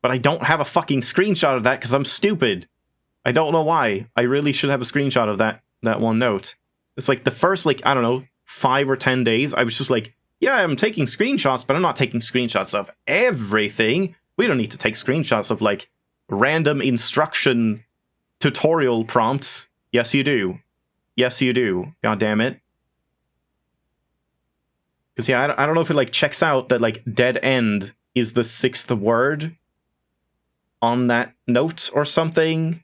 But I don't have a fucking screenshot of that because I'm stupid. I don't know why. I really should have a screenshot of that one note. It's like the first, like, I don't know, 5 or 10 days, I was just like, yeah, I'm taking screenshots, but I'm not taking screenshots of everything. We don't need to take screenshots of, like, random instruction tutorial prompts. Yes, you do. Yes, you do. God damn it. Because, yeah, I don't know if it, like, checks out that, like, dead end is the 6th word on that note or something.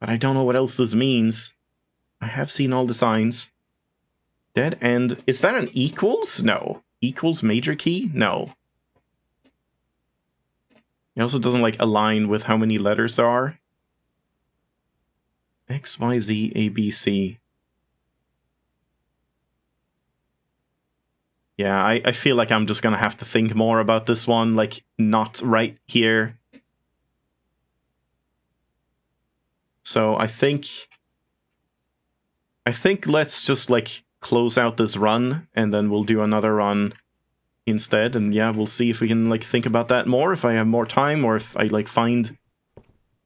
But I don't know what else this means. I have seen all the signs. Dead end. Is that an equals? No. Equals major key? No. It also doesn't, like, align with how many letters there are. X, Y, Z, A, B, C. Yeah, I feel like I'm just gonna have to think more about this one, like, not right here. So I think let's just, like, close out this run, and then we'll do another run instead, and yeah, we'll see if we can, like, think about that more, if I have more time, or if I, like, find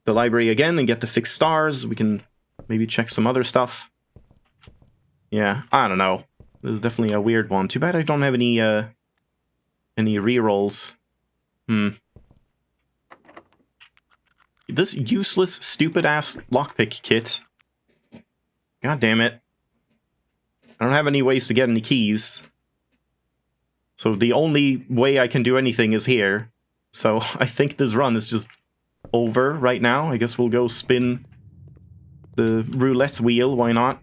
the library again and get the fixed stars, we can maybe check some other stuff. Yeah, I don't know. This is definitely a weird one. Too bad I don't have any rerolls. This useless, stupid-ass lockpick kit. God damn it. I don't have any ways to get any keys. So the only way I can do anything is here. So I think this run is just over right now. I guess we'll go spin the roulette wheel, why not?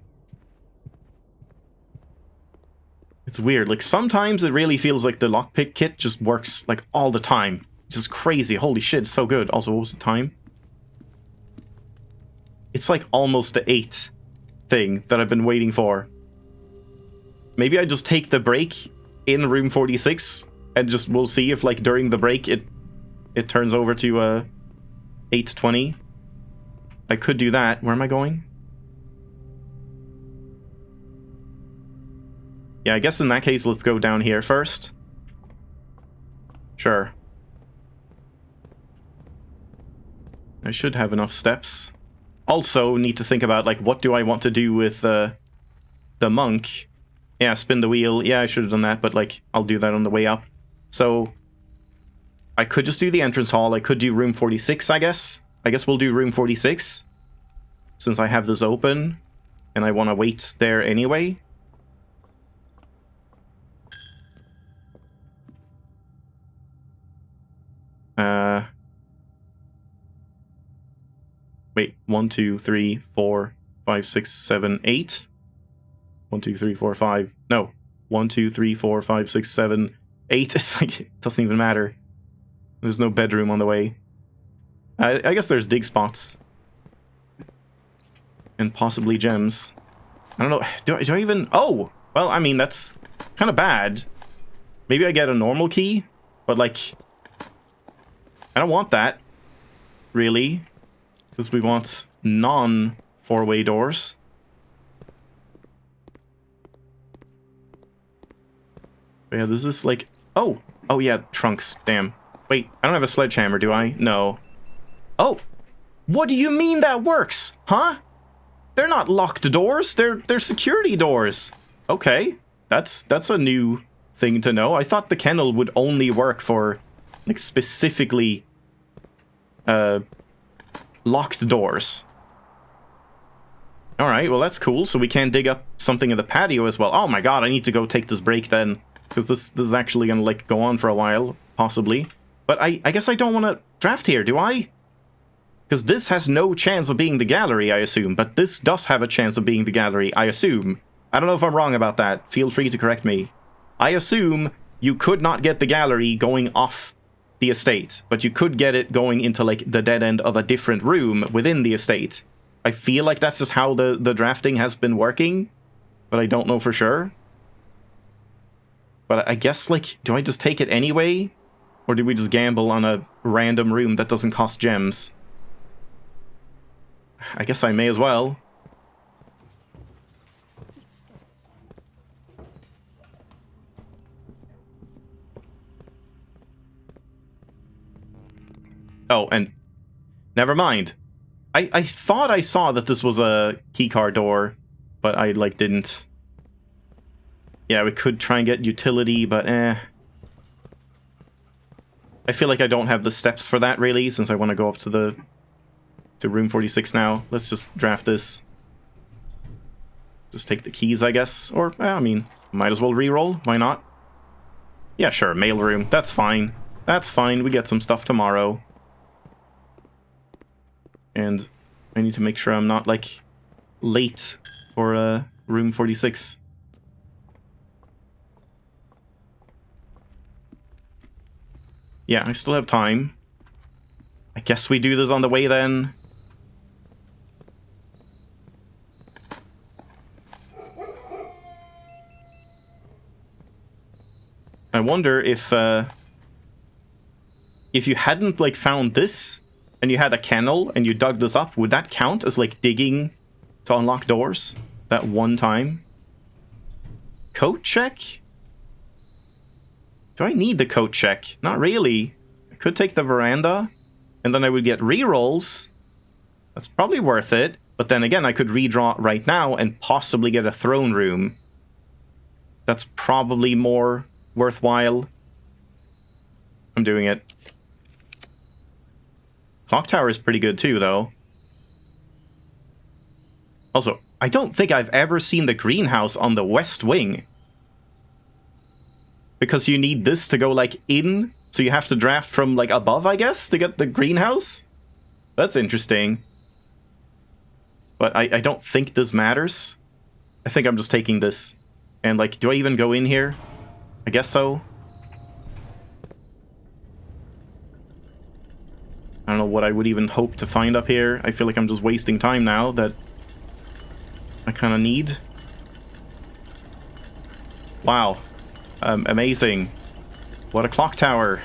It's weird, like, sometimes it really feels like the lockpick kit just works, like, all the time. It's just crazy, holy shit, it's so good. Also, what was the time? It's like almost the 8 thing that I've been waiting for. Maybe I just take the break in room 46, and just, we'll see if, like, during the break it turns over to, 8:20. I could do that. Where am I going? Yeah, I guess in that case, let's go down here first. Sure. I should have enough steps. Also, need to think about, like, what do I want to do with the monk? Yeah, spin the wheel. Yeah, I should have done that, but, like, I'll do that on the way up. So, I could just do the entrance hall. I could do room 46, I guess. I guess we'll do room 46, since I have this open, and I want to wait there anyway. Wait, 1, 2, 3, 4, 5, 6, 7, 8. 1, 2, 3, 4, 5. No. 1, 2, 3, 4, 5, 6, 7, 8. It's like, it doesn't even matter. There's no bedroom on the way. I guess there's dig spots. And possibly gems. I don't know. Do I even... Oh! Well, I mean, that's kind of bad. Maybe I get a normal key, but, like, I don't want that, really. Because we want non-four-way doors. But yeah, this is like... Oh! Oh, yeah, trunks. Damn. Wait, I don't have a sledgehammer, do I? No. Oh! What do you mean that works? Huh? They're not locked doors. They're security doors. Okay. That's a new thing to know. I thought the kennel would only work for, like, specifically locked doors. Alright, well that's cool. So we can dig up something in the patio as well. Oh my god, I need to go take this break then. Because this is actually gonna, like, go on for a while, possibly. But I guess I don't want to draft here, do I? Because this has no chance of being the gallery, I assume. But this does have a chance of being the gallery, I assume. I don't know if I'm wrong about that. Feel free to correct me. I assume you could not get the gallery going off the estate, but you could get it going into like the dead end of a different room within the estate. I feel like that's just how the drafting has been working, but I don't know for sure. But I guess, like, do I just take it anyway? Or do we just gamble on a random room that doesn't cost gems? I guess I may as well. Oh, and never mind. I thought I saw that this was a keycard door, but I, like, didn't. Yeah, we could try and get utility, but I feel like I don't have the steps for that, really, since I want to go up to room 46 now. Let's just draft this. Just take the keys, I guess. Or, I mean, might as well re-roll. Why not? Yeah, sure, mailroom. That's fine. That's fine. We get some stuff tomorrow. And I need to make sure I'm not, like, late for room 46. Yeah, I still have time. I guess we do this on the way then. I wonder if you hadn't, like, found this, and you had a kennel, and you dug this up, would that count as, like, digging to unlock doors? That one time? Coat check? Do I need the coat check? Not really. I could take the veranda, and then I would get rerolls. That's probably worth it. But then again, I could redraw right now and possibly get a throne room. That's probably more worthwhile. I'm doing it. Clock tower is pretty good too, though. Also, I don't think I've ever seen the greenhouse on the west wing. Because you need this to go, like, in, so you have to draft from, like, above, I guess, to get the greenhouse? That's interesting. But I don't think this matters. I think I'm just taking this. And, like, do I even go in here? I guess so. I don't know what I would even hope to find up here. I feel like I'm just wasting time now that I kind of need. Wow. Amazing. What a clock tower.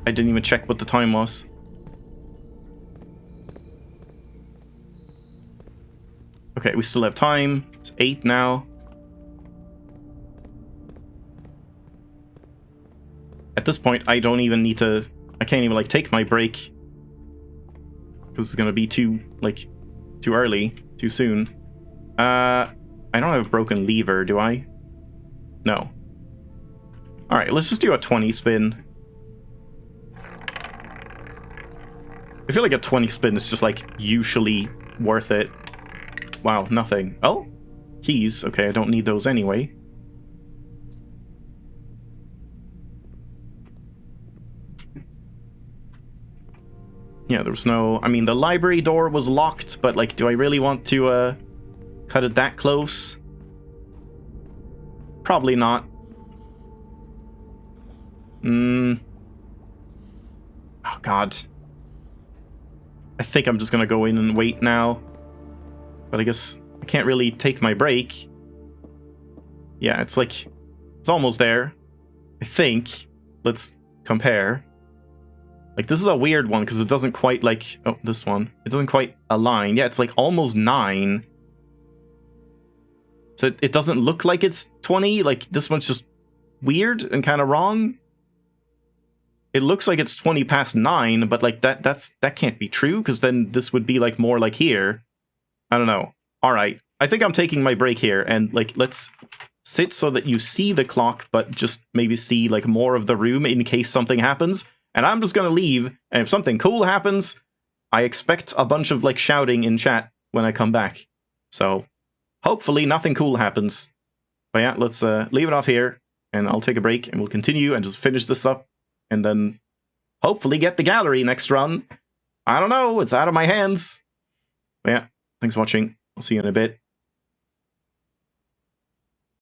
I didn't even check what the time was. Okay, we still have time. It's 8 now. At this point, I don't even need to... I can't even, like, take my break. Because it's gonna be too early. Too soon. I don't have a broken lever, do I? No. Alright, let's just do a 20 spin. I feel like a 20 spin is just, like, usually worth it. Wow, nothing. Oh! Keys. Okay, I don't need those anyway. Yeah, there was no... I mean, the library door was locked, but, like, do I really want to, cut it that close? Probably not. Oh, God. I think I'm just gonna go in and wait now. But I guess I can't really take my break. Yeah, it's like... It's almost there. I think. Let's compare. Like, this is a weird one, because it doesn't quite, like... Oh, this one. It doesn't quite align. Yeah, it's, like, almost 9. So it doesn't look like it's 20. Like, this one's just weird and kind of wrong. It looks like it's 20 past 9, but, like, that can't be true, because then this would be, like, more like here. I don't know. Alright. I think I'm taking my break here, and, like, let's sit so that you see the clock, but just maybe see, like, more of the room in case something happens. And I'm just gonna leave, and if something cool happens, I expect a bunch of, like, shouting in chat when I come back. So, hopefully nothing cool happens. But yeah, let's leave it off here, and I'll take a break, and we'll continue and just finish this up, and then hopefully get the gallery next run. I don't know, it's out of my hands. But yeah, thanks for watching. I'll see you in a bit.